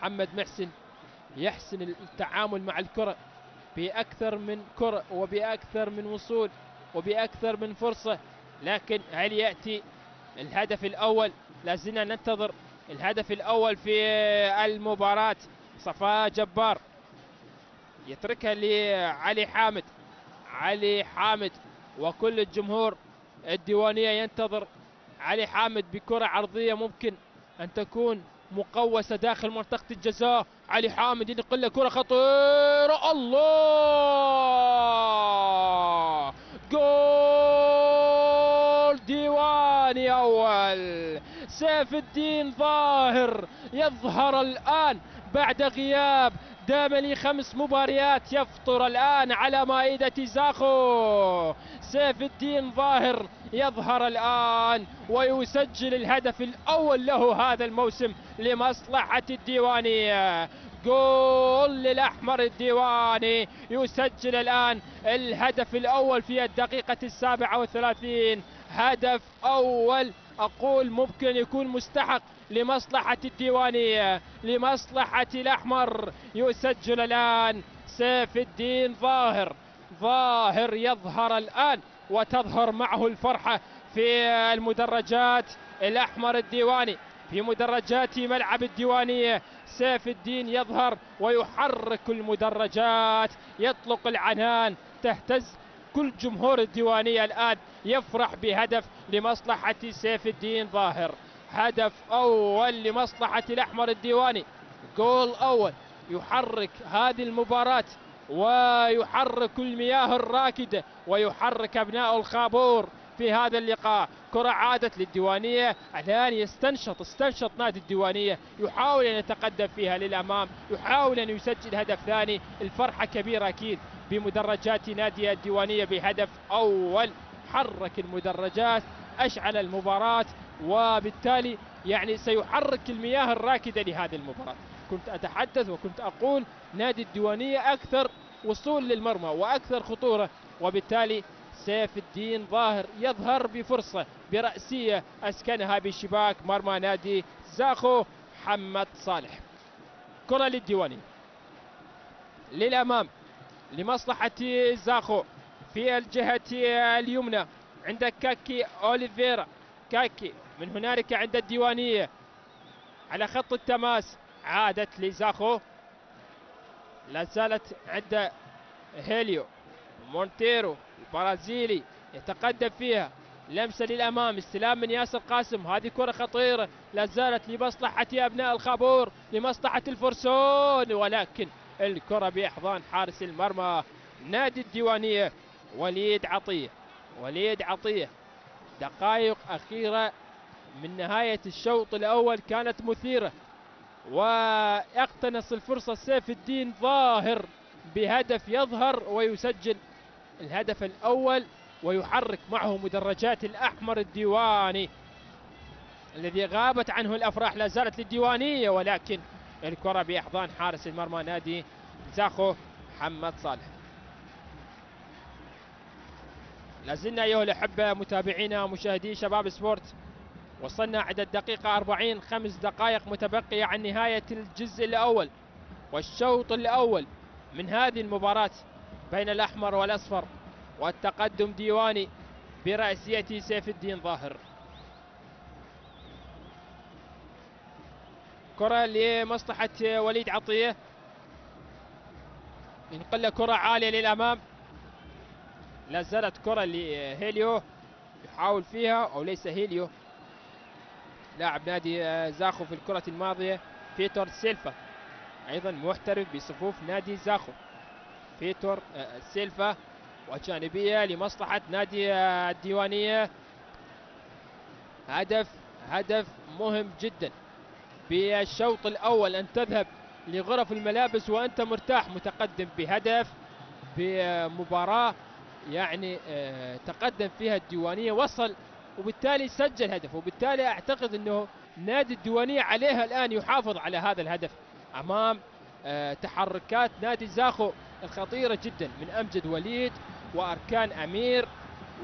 محمد محسن يحسن التعامل مع الكرة بأكثر من كرة وبأكثر من وصول وبأكثر من فرصة، لكن هل يأتي الهدف الأول؟ لازلنا ننتظر الهدف الأول في المباراة. صفاء جبار يتركها لعلي حامد، علي حامد وكل الجمهور الديوانية ينتظر علي حامد بكرة عرضية ممكن أن تكون مقوسة داخل منطقة الجزاء. علي حامد ينقل له كرة خطيرة، الله، جول ديواني أول. سيف الدين ظاهر يظهر الآن بعد غياب دام 5 مباريات، يفطر الآن على مائدة زاخو. سيف الدين ظاهر يظهر الآن ويسجل الهدف الأول له هذا الموسم لمصلحة الديوانية. جول للأحمر الديواني، يسجل الآن الهدف الأول في الدقيقة 37. هدف أول أقول ممكن يكون مستحق لمصلحة الديوانية، لمصلحة الأحمر. يسجل الآن سيف الدين ظاهر، ظاهر يظهر الآن وتظهر معه الفرحة في المدرجات. الأحمر الديواني في مدرجات ملعب الديوانية، سيف الدين يظهر ويحرك المدرجات، يطلق العنان، تهتز كل جمهور الديوانية الآن يفرح بهدف لمصلحة سيف الدين ظاهر. هدف أول لمصلحة الأحمر الديواني، جول أول يحرك هذه المباراة ويحرك المياه الراكدة ويحرك أبناء الخابور في هذا اللقاء. كرة عادت للديوانية الآن، استنشط نادي الديوانية، يحاول أن يتقدم فيها للأمام، يحاول أن يسجل هدف ثاني. الفرحة كبيرة أكيد بمدرجات نادي الديوانية بهدف أول، حرك المدرجات، أشعل المباراة، وبالتالي يعني سيحرك المياه الراكدة لهذه المباراة. كنت أتحدث وكنت أقول نادي الديوانية أكثر وصول للمرمى وأكثر خطورة، وبالتالي سيف الدين ظاهر يظهر بفرصة برأسية أسكنها بشباك مرمى نادي زاخو. محمد صالح، كرة للديوانية للأمام لمصلحة زاخو في الجهة اليمنى عند كاكي أوليفيرا. كاكي من هنالك عند الديوانية على خط التماس، عادت لزاخو، لا زالت عند هيليو. مونتيرو البرازيلي يتقدم فيها، لمسة للأمام، استلام من ياسر قاسم، هذه كرة خطيرة لا زالت لمصلحة أبناء الخابور، لمصلحة الفرسون، ولكن الكرة بأحضان حارس المرمى نادي الديوانية وليد عطية. وليد عطية، دقائق أخيرة من نهاية الشوط الأول كانت مثيرة، ويقتنص الفرصة سيف الدين ظاهر بهدف، يظهر ويسجل الهدف الأول ويحرك معه مدرجات الأحمر الديواني الذي غابت عنه الأفراح. لا زالت للديوانية، ولكن الكرة بأحضان حارس المرمى نادي زاخو محمد صالح. لازلنا أيها الأحبة متابعينا مشاهدي شباب سبورت، وصلنا عند الدقيقة 40، 5 دقائق متبقية عن نهاية الجزء الأول والشوط الأول من هذه المباراة بين الأحمر والأصفر، والتقدم ديواني برأسية سيف الدين ظاهر. كرة لمصلحة وليد عطية، ينقل كرة عالية للأمام، لا زالت كرة لهيليو يحاول فيها، أو ليس هيليو، لاعب نادي زاخو في الكرة الماضية بيتر سيلفا، أيضا محترف بصفوف نادي زاخو. بيتر سيلفا، وجانبية لمصلحة نادي الديوانية. هدف مهم جدا بالشوط الأول، أن تذهب لغرف الملابس وأنت مرتاح متقدم بهدف، بمباراة يعني تقدم فيها الديوانية، وصل وبالتالي سجل هدف، وبالتالي أعتقد أنه نادي الديوانية عليها الآن يحافظ على هذا الهدف أمام تحركات نادي زاخو الخطيرة جدا من أمجد وليد وأركان أمير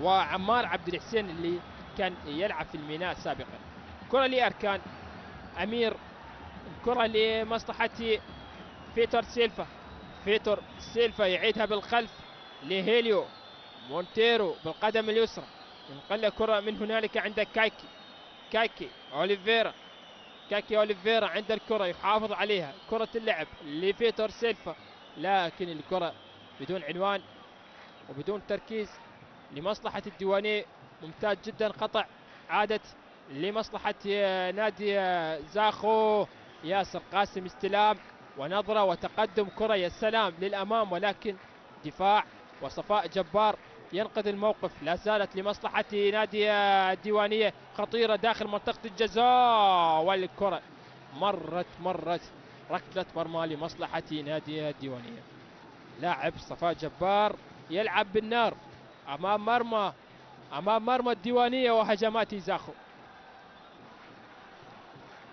وعمار عبد الحسين اللي كان يلعب في الميناء سابقا. كرة لأركان أمير، الكرة لمصلحة فيتور سيلفا، فيتور سيلفا يعيدها بالخلف لهيليو مونتيرو بالقدم اليسرى، ينقل كرة من هنالك عند كايكي أوليفيرا، كاكي أوليفيرا عند الكرة يحافظ عليها، كرة اللعب لفيتور سيلفا لكن الكرة بدون عنوان وبدون تركيز لمصلحة الديوانية. ممتاز جدا، قطع عادت لمصلحة نادي زاخو. ياسر قاسم استلام ونظرة وتقدم كرة يا سلام للأمام، ولكن دفاع وصفاء جبار ينقذ الموقف. لا زالت لمصلحة نادي الديوانية خطيرة داخل منطقة الجزاء، والكرة مرت ركلة مرمى لمصلحة نادي الديوانية. لاعب صفاء جبار يلعب بالنار أمام مرمى الديوانية وهجمات زاخو.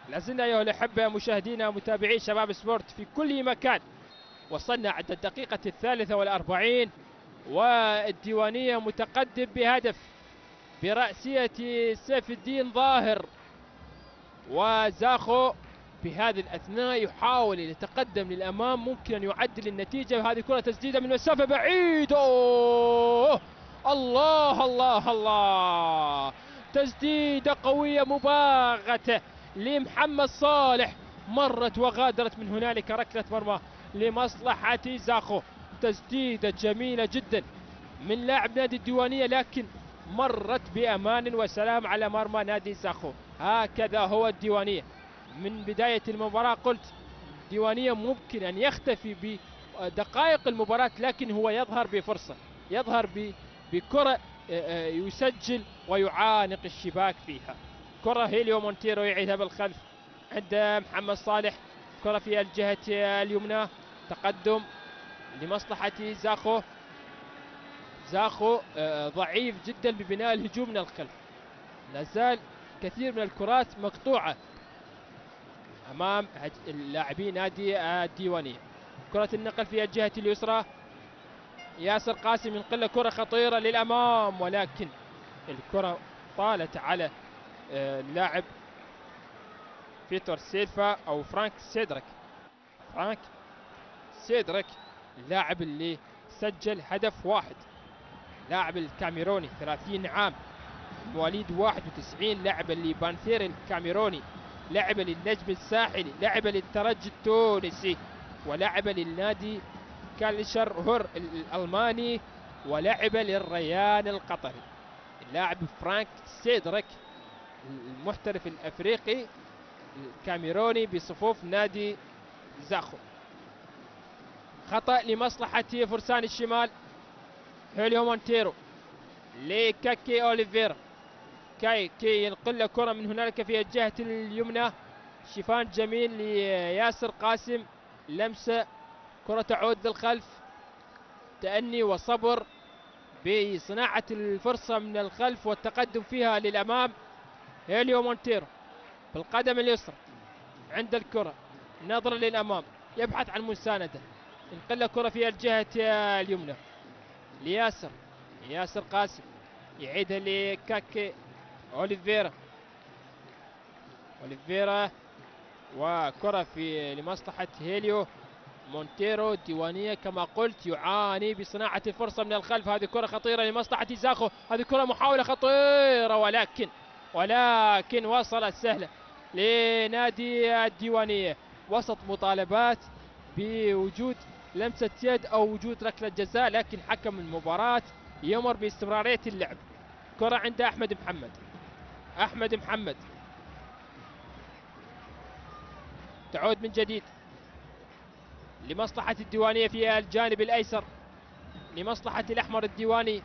لازلنا أيها الأحبة مشاهدينا متابعي شباب سبورت في كل مكان، وصلنا عند الدقيقة 43 والديوانية متقدم بهدف برأسية سيف الدين ظاهر، وزاخو بهذه الأثناء يحاول أن يتقدم للأمام، ممكن أن يعدل النتيجة. وهذه كرة تسديدة من مسافة بعيدة، الله تسديدة قوية مباغتة لمحمد صالح، مرت وغادرت من هنالك ركلة مرمى لمصلحة زاخو. تسديدة جميلة جدا من لاعب نادي الديوانية، لكن مرت بأمان وسلام على مرمى نادي زاخو. هكذا هو الديوانية من بداية المباراة. قلت الديوانية ممكن أن يختفي بدقائق المباراة، لكن هو يظهر بفرصة، يظهر بكرة يسجل ويعانق الشباك فيها. كرة هيليو مونتيرو يعيدها بالخلف عند محمد صالح، كرة في الجهة اليمنى، تقدم لمصلحة زاخو ضعيف جدا ببناء الهجوم من الخلف، لازال كثير من الكرات مقطوعة أمام اللاعبين نادي الديوانية. كرة النقل في الجهة اليسرى، ياسر قاسم ينقل كرة خطيرة للأمام، ولكن الكرة طالت على اللاعب فيتور سيلفا أو فرانك سيدرك اللاعب اللي سجل هدف واحد، لاعب الكاميروني 30 عام مواليد 91، لاعب بانثير الكاميروني، لعب للنجم الساحلي، لعب للترجي التونسي، ولعب للنادي كالشرهور الألماني، ولعب للريان القطري. اللاعب فرانك سيدرك المحترف الأفريقي الكاميروني بصفوف نادي زاخو. خطأ لمصلحة فرسان الشمال، هيليو مونتيرو لكاكي أوليفيرا، كي ينقل كرة من هنالك في الجهة اليمنى، شيفان جميل لياسر قاسم، لمسة، كرة تعود للخلف، تأني وصبر بصناعة الفرصة من الخلف والتقدم فيها للأمام. هيليو مونتيرو بالقدم اليسرى عند الكرة، نظرة للأمام، يبحث عن مساندة، ينقل كرة في الجهة اليمنى لياسر قاسم، يعيدها لكاكي أوليفيرا، وكرة في لمصلحة هيليو مونتيرو. الديوانية كما قلت يعاني بصناعة الفرصة من الخلف. هذه كرة خطيرة لمصلحة زاخو، هذه كرة محاولة خطيرة، ولكن وصلت سهلة لنادي الديوانية وسط مطالبات بوجود لمسة يد أو وجود ركلة جزاء، لكن حكم المباراة يمر باستمرارية اللعب. كرة عند أحمد محمد تعود من جديد لمصلحة الديوانية في الجانب الأيسر، لمصلحة الأحمر الديواني،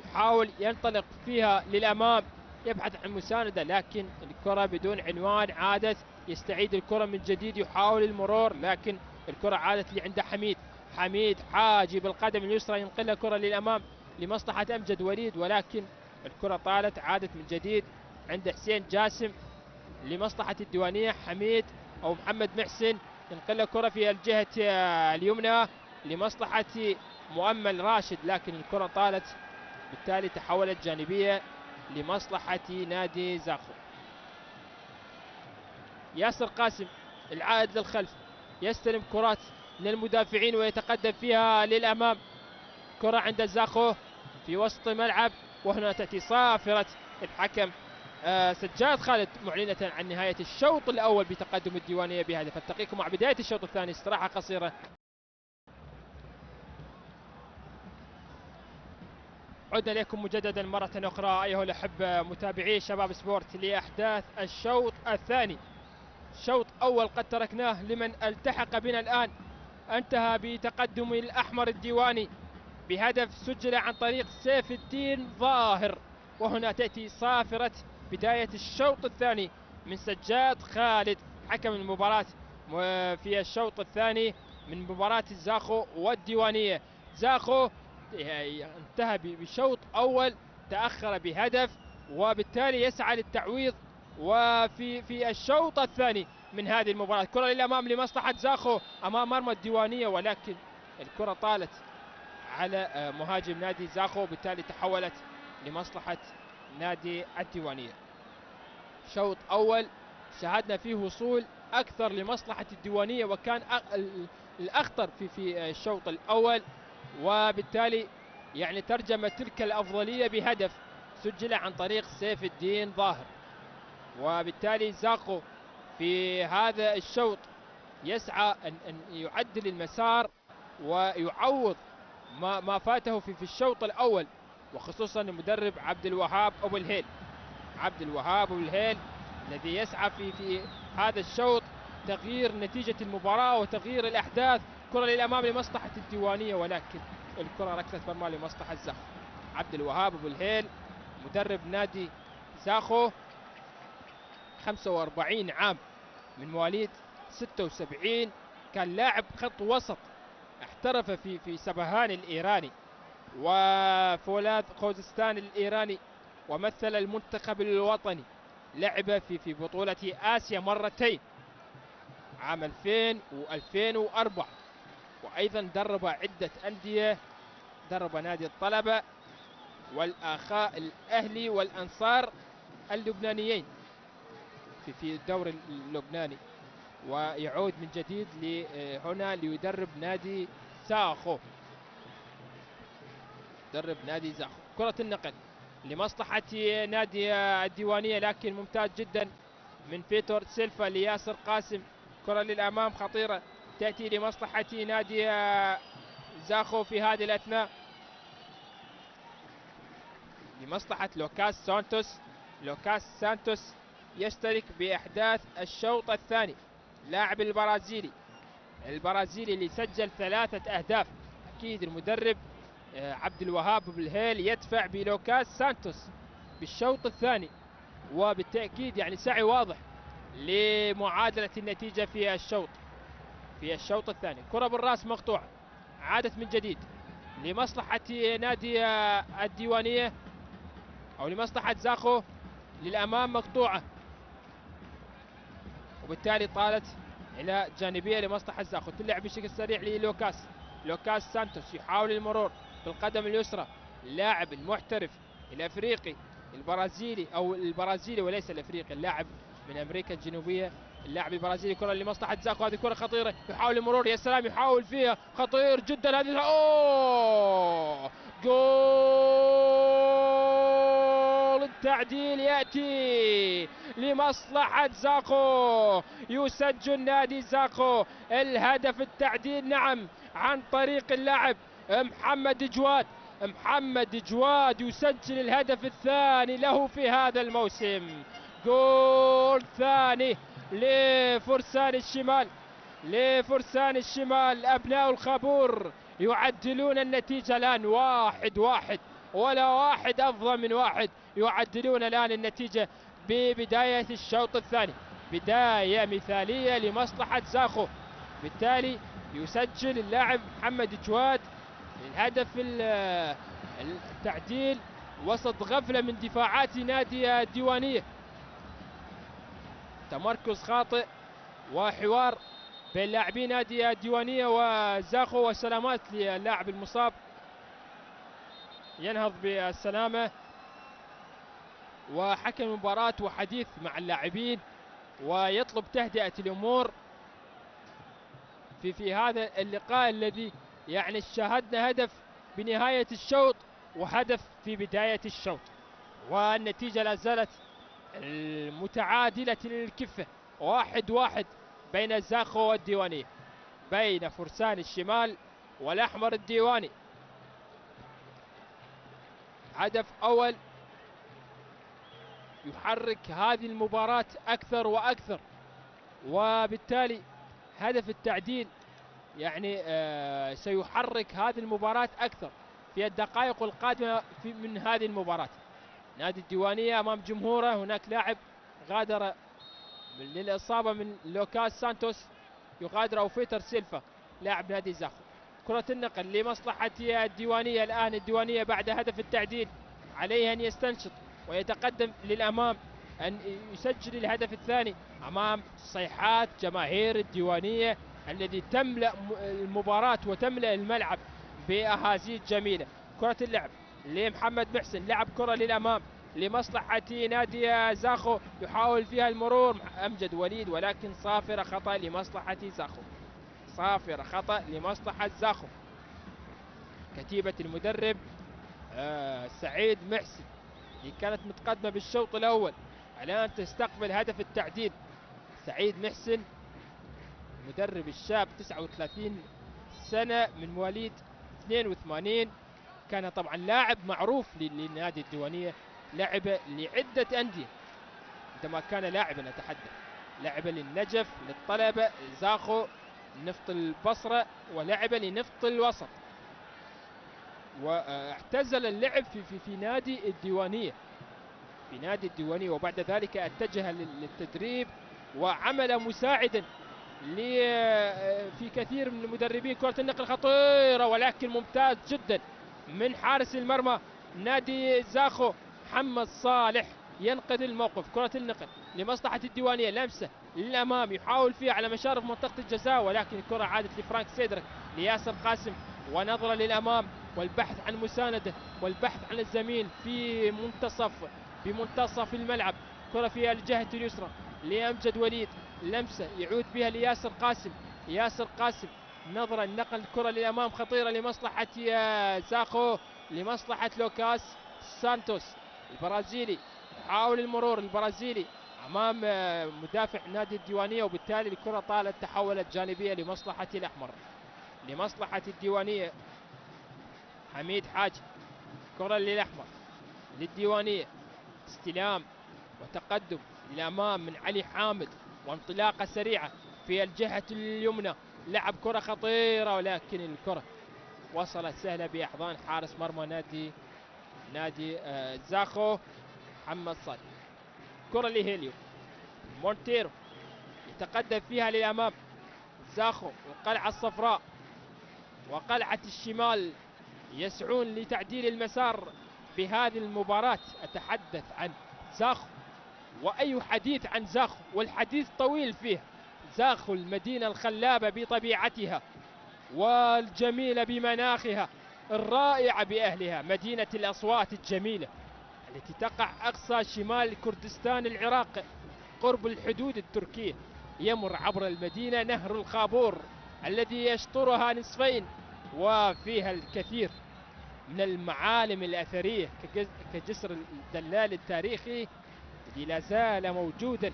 يحاول ينطلق فيها للأمام، يبحث عن مساندة، لكن الكرة بدون عنوان عادت، يستعيد الكرة من جديد، يحاول المرور، لكن الكرة عادت لعند حميد حاجي بالقدم اليسرى ينقلها كرة للأمام لمصلحة أمجد وليد، ولكن الكرة طالت عادت من جديد عند حسين جاسم لمصلحة الديوانية. حميد أو محمد محسن ينقلها كرة في الجهة اليمنى لمصلحة مؤمل راشد، لكن الكرة طالت بالتالي تحولت جانبية لمصلحة نادي زاخو. ياسر قاسم العائد للخلف يستلم كرات من المدافعين ويتقدم فيها للأمام. كرة عند زاخو في وسط الملعب، وهنا تأتي صافرة الحكم سجاد خالد معلنة عن نهاية الشوط الأول بتقدم الديوانية بهدف. التقيكم مع بداية الشوط الثاني، استراحة قصيرة. عدنا إليكم مجددا مرة أخرى أيها الأحبة متابعي شباب سبورت لأحداث الشوط الثاني. شوط أول قد تركناه لمن التحق بنا الآن، انتهى بتقدم الأحمر الديواني بهدف سجل عن طريق سيف الدين ظاهر، وهنا تأتي صافرة بداية الشوط الثاني من سجاد خالد حكم المباراة في الشوط الثاني من مباراة زاخو والديوانية. زاخو انتهى بشوط أول تأخر بهدف، وبالتالي يسعى للتعويض وفي الشوط الثاني من هذه المباراة. كرة للأمام لمصلحة زاخو أمام مرمى الديوانية، ولكن الكرة طالت على مهاجم نادي زاخو، وبالتالي تحولت لمصلحة نادي الديوانية. شوط أول شاهدنا فيه وصول أكثر لمصلحة الديوانية، وكان الأخطر في الشوط الأول، وبالتالي يعني ترجم تلك الأفضلية بهدف سجل عن طريق سيف الدين ظاهر. وبالتالي زاخو في هذا الشوط يسعى أن يعدل المسار ويعوض ما فاته في الشوط الأول، وخصوصا المدرب عبد الوهاب أبو الهيل. عبد الوهاب أبو الهيل الذي يسعى في هذا الشوط تغيير نتيجة المباراة وتغيير الأحداث. كرة للأمام لمصلحة الديوانية، ولكن الكرة ركلة مرمى لمصلحة زاخو. عبد الوهاب أبو الهيل مدرب نادي زاخو 45 عام، من مواليد 76، كان لاعب خط وسط، احترف في سبهان الإيراني وفولاذ خوزستان الإيراني، ومثل المنتخب الوطني. لعب في بطولة آسيا مرتين عام 2000 و2004، وأيضا درب عدة أندية، درب نادي الطلبة والآخاء الأهلي والأنصار اللبنانيين في الدوري اللبناني، ويعود من جديد هنا ليدرب نادي زاخو. درب نادي زاخو. كرة النقل لمصلحة نادي الديوانية، لكن ممتاز جدا من فيتور سيلفا لياسر قاسم. كرة للأمام خطيرة تأتي لمصلحة نادي زاخو في هذه الأثناء لمصلحة لوكاس سانتوس. لوكاس سانتوس يشترك بأحداث الشوط الثاني، لاعب البرازيلي اللي سجل 3 أهداف. أكيد المدرب عبد الوهاب بالهيل يدفع بلوكاس سانتوس بالشوط الثاني، وبالتأكيد يعني سعي واضح لمعادلة النتيجة في الشوط الثاني. كرة بالراس مقطوعة، عادت من جديد لمصلحة نادي الديوانية أو لمصلحة زاخو للأمام مقطوعة، وبالتالي طالت إلى جانبية لمصلحة زاخو. تلعب بشكل سريع لوكاس سانتوس، يحاول المرور بالقدم اليسرى. اللاعب المحترف الأفريقي البرازيلي وليس الأفريقي، اللاعب من أمريكا الجنوبية، اللاعب البرازيلي. كرة لمصلحة زاخو، هذه كرة خطيرة، يحاول المرور، يا سلام، يحاول فيها، خطير جدا هذه. جول التعديل يأتي لمصلحة زاخو، يسجل نادي زاخو الهدف التعديل، نعم، عن طريق اللاعب محمد جواد يسجل الهدف الثاني له في هذا الموسم. جول ثاني لفرسان الشمال أبناء الخابور يعدلون النتيجة الآن 1-1، ولا واحد أفضل من واحد. يعدلون الآن النتيجة ببداية الشوط الثاني، بداية مثالية لمصلحة زاخو. بالتالي يسجل اللاعب محمد جواد الهدف التعديل وسط غفلة من دفاعات نادي الديوانية. تمركز خاطئ وحوار بين لاعبي نادي الديوانية وزاخو، والسلامات للاعب المصاب، ينهض بالسلامة. وحكم المباراة وحديث مع اللاعبين ويطلب تهدئة الأمور في هذا اللقاء الذي يعني شاهدنا هدف بنهاية الشوط وهدف في بداية الشوط، والنتيجة لا زالت المتعادلة للكفة 1-1 بين زاخو والديوانية، بين فرسان الشمال والأحمر الديواني. هدف أول يحرك هذه المباراة أكثر وأكثر، وبالتالي هدف التعديل يعني سيحرك هذه المباراة أكثر في الدقائق القادمة من هذه المباراة. نادي الديوانية أمام جمهوره، هناك لاعب غادر للإصابة من لوكاس سانتوس، يغادر أو فيتر سيلفا لاعب نادي زاخو. كرة النقل لمصلحة الديوانية، الآن الديوانية بعد هدف التعديل عليه أن يستنشط ويتقدم للأمام، أن يسجل الهدف الثاني أمام صيحات جماهير الديوانية الذي تملأ المباراة وتملأ الملعب بأهازيج جميلة. كرة اللعب لمحمد محسن، لعب كرة للأمام لمصلحة نادي زاخو، يحاول فيها المرور أمجد وليد، ولكن صافرة خطأ لمصلحة زاخو، صافرة خطأ لمصلحة زاخو. كتيبة المدرب سعيد محسن اللي كانت متقدمة بالشوط الأول الآن تستقبل هدف التعديل. سعيد محسن مدرب الشاب 39 سنة من مواليد 82، كان طبعا لاعب معروف لنادي الديوانية، لعب لعدة أندية عندما كان لاعبا، أتحدث لعب للنجف، للطلبة، زاخو، نفط البصرة، ولعب لنفط الوسط، واعتزل اللعب في نادي الديوانية، في نادي الديوانية، وبعد ذلك اتجه للتدريب وعمل مساعدا في كثير من المدربين. كرة النقل خطيرة ولكن ممتاز جدا من حارس المرمى نادي زاخو محمد صالح ينقذ الموقف. كرة النقل لمصلحة الديوانية، لمسة للأمام يحاول فيها على مشارف منطقة الجزاء، ولكن الكرة عادت لفرانك سيدرك لياسر قاسم، ونظرة للأمام والبحث عن مساندة والبحث عن الزميل في بمنتصف الملعب. كرة في الجهة اليسرى لأمجد وليد، لمسة يعود بها لياسر قاسم، ياسر قاسم نظرة، نقل الكرة للأمام خطيرة لمصلحة زاخو، لمصلحة لوكاس سانتوس البرازيلي، يحاول المرور البرازيلي أمام مدافع نادي الديوانية، وبالتالي الكرة طالت تحولت جانبية لمصلحة الأحمر. لمصلحة الديوانية حميد حاجي، كرة للأحمر للديوانية، استلام وتقدم للأمام من علي حامد، وانطلاقة سريعة في الجهة اليمنى، لعب كرة خطيرة ولكن الكرة وصلت سهلة بأحضان حارس مرمى نادي زاخو محمد صالح. كرة لهيليو مونتيرو يتقدم فيها للأمام. زاخو القلعة الصفراء وقلعة الشمال يسعون لتعديل المسار بهذه المباراة. أتحدث عن زاخو، وأي حديث عن زاخو والحديث طويل فيه. زاخو المدينة الخلابة بطبيعتها والجميلة بمناخها، الرائعة بأهلها، مدينة الأصوات الجميلة التي تقع أقصى شمال كردستان العراق قرب الحدود التركية. يمر عبر المدينة نهر الخابور الذي يشطرها نصفين، وفيها الكثير من المعالم الأثرية كجسر الدلال التاريخي الذي لا زال موجودا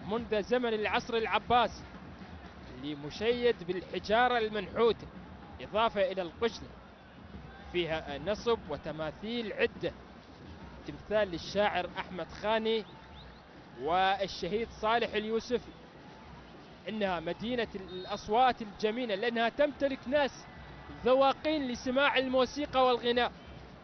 منذ زمن العصر العباسي، اللي مشيد بالحجارة المنحوتة، إضافة إلى القشلة فيها نصب وتماثيل عدة، تمثال للشاعر أحمد خاني والشهيد صالح اليوسفي. إنها مدينة الأصوات الجميلة لأنها تمتلك ناس ذواقين لسماع الموسيقى والغناء،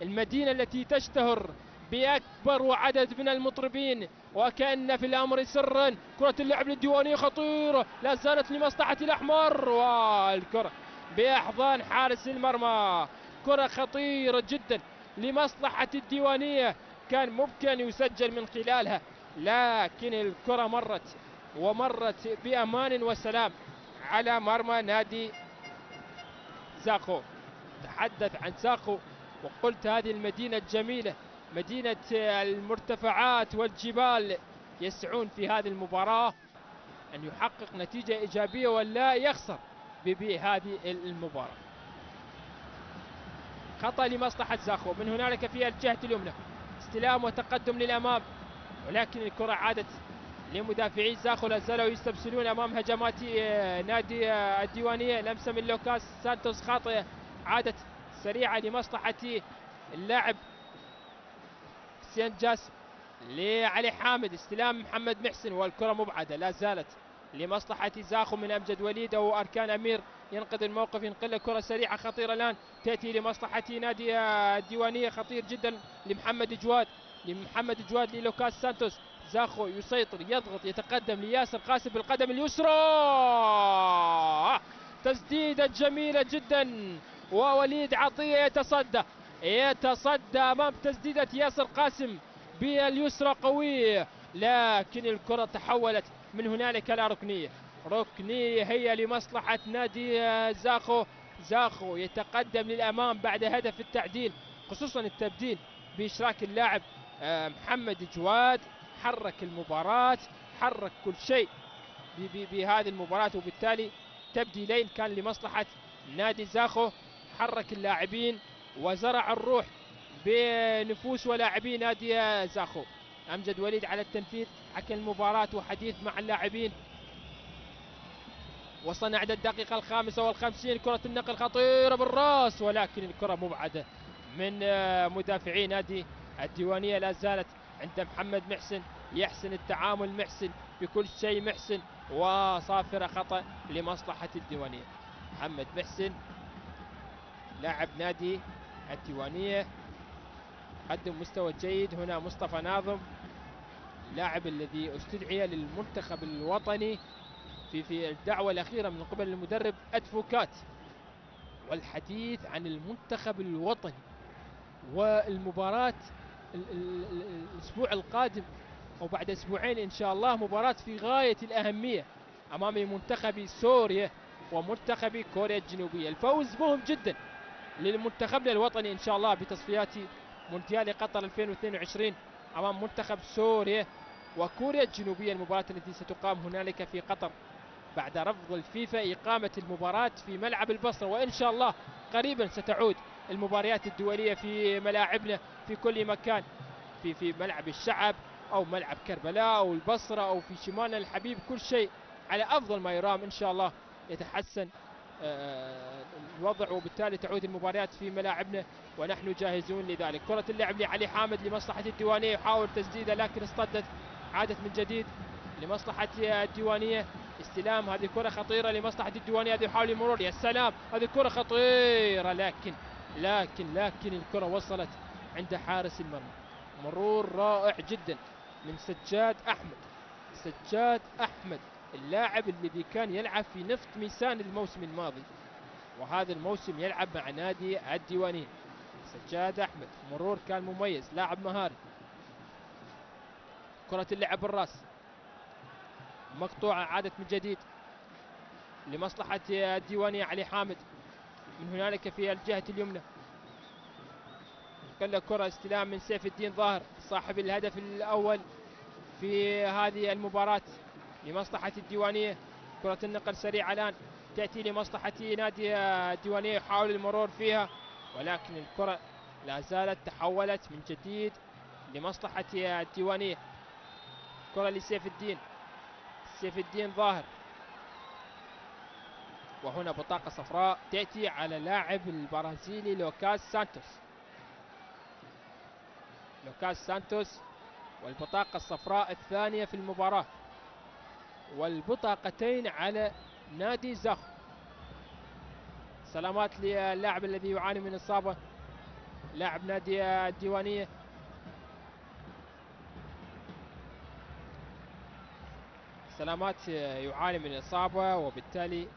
المدينة التي تشتهر بأكبر وعدد من المطربين، وكأن في الأمر سرا. كرة اللعب للديوانية خطيرة، لا زالت لمصلحة الأحمر، والكرة بأحضان حارس المرمى. كرة خطيرة جدا لمصلحة الديوانية، كان ممكن يسجل من خلالها، لكن الكرة مرت بأمان وسلام على مرمى نادي زاخو. تحدث عن زاخو وقلت هذه المدينة الجميلة، مدينة المرتفعات والجبال، يسعون في هذه المباراة أن يحقق نتيجة إيجابية ولا يخسر بهذه المباراة. خطأ لمصلحة زاخو من هنالك في الجهة اليمنى، استلام وتقدم للأمام، ولكن الكرة عادت لمدافعي زاخو، لا زالوا يستبسلون أمام هجمات نادي الديوانية. لمسة من لوكاس سانتوس خاطئة، عادت سريعة لمصلحة اللاعب سينت جاسم لعلي حامد، استلام محمد محسن، والكرة مبعدة لا زالت لمصلحة زاخو من أمجد وليد أو أركان أمير ينقذ الموقف، ينقل كرة سريعة خطيرة الآن تأتي لمصلحة نادي الديوانية، خطير جدا لمحمد جواد للوكاس سانتوس. زاخو يسيطر، يضغط، يتقدم لياسر قاسم بالقدم اليسرى، تسديدة جميلة جدا، ووليد عطية يتصدى أمام تسديدة ياسر قاسم باليسرى قوية، لكن الكرة تحولت من هنالك إلى ركنية هي لمصلحة نادي زاخو يتقدم للأمام بعد هدف التعديل، خصوصا التبديل بإشراك اللاعب محمد جواد، حرك المباراة، حرك كل شيء بهذه المباراة، وبالتالي تبديلين كان لمصلحة نادي زاخو، حرك اللاعبين وزرع الروح بنفوس ولاعبي نادي زاخو. أمجد وليد على التنفيذ، حكى المباراة وحديث مع اللاعبين. وصلنا عند الدقيقة 55، كرة النقل خطيرة بالراس، ولكن الكرة مبعدة من مدافعي نادي الديوانية، لا زالت عند محمد محسن، يحسن التعامل محسن بكل شيء محسن، وصافرة خطأ لمصلحة الديوانية. محمد محسن لاعب نادي الديوانية قدم مستوى جيد. هنا مصطفى ناظم اللاعب الذي استدعي للمنتخب الوطني في الدعوة الأخيرة من قبل المدرب أدفوكات، والحديث عن المنتخب الوطني والمباراة الأسبوع القادم أو بعد أسبوعين إن شاء الله، مباراة في غاية الأهمية أمام منتخب سوريا ومنتخب كوريا الجنوبية. الفوز مهم جدا للمنتخبنا الوطني إن شاء الله بتصفيات مونديال قطر 2022 أمام منتخب سوريا وكوريا الجنوبية، المباراة التي ستقام هنالك في قطر بعد رفض الفيفا إقامة المباراة في ملعب البصرة، وإن شاء الله قريبا ستعود المباريات الدولية في ملاعبنا في كل مكان، في ملعب الشعب أو ملعب كربلاء أو البصرة أو في شمالنا الحبيب، كل شيء على أفضل ما يرام. إن شاء الله يتحسن الوضع، وبالتالي تعود المباريات في ملاعبنا ونحن جاهزون لذلك. كرة اللعب لعلي حامد لمصلحة الديوانية، يحاول تسديدة لكن اصطدت، عادت من جديد لمصلحة الديوانية. استلام، هذه كرة خطيرة لمصلحة الديوانية، هذه يحاول المرور، يا سلام هذه كرة خطيرة، لكن الكرة وصلت عند حارس المرمى. مرور رائع جدا من سجاد أحمد اللاعب الذي كان يلعب في نفط ميسان الموسم الماضي، وهذا الموسم يلعب مع نادي الديوانية. سجاد أحمد مرور كان مميز، لاعب مهاري. كرة اللعب بالراس مقطوعة، عادت من جديد لمصلحة الديوانية. علي حامد من هنالك في الجهة اليمنى، كل كرة استلام من سيف الدين ظاهر صاحب الهدف الأول في هذه المباراة لمصلحة الديوانية. كرة النقل سريعة الآن تأتي لمصلحة نادي الديوانية، يحاول المرور فيها، ولكن الكرة لا زالت تحولت من جديد لمصلحة الديوانية. كرة لسيف الدين ظاهر، وهنا بطاقة صفراء تأتي على لاعب البرازيلي لوكاس سانتوس، والبطاقة الصفراء الثانية في المباراة، والبطاقتين على نادي زاخو. سلامات للاعب الذي يعاني من إصابة، لاعب نادي الديوانية. سلامات يعاني من إصابة، وبالتالي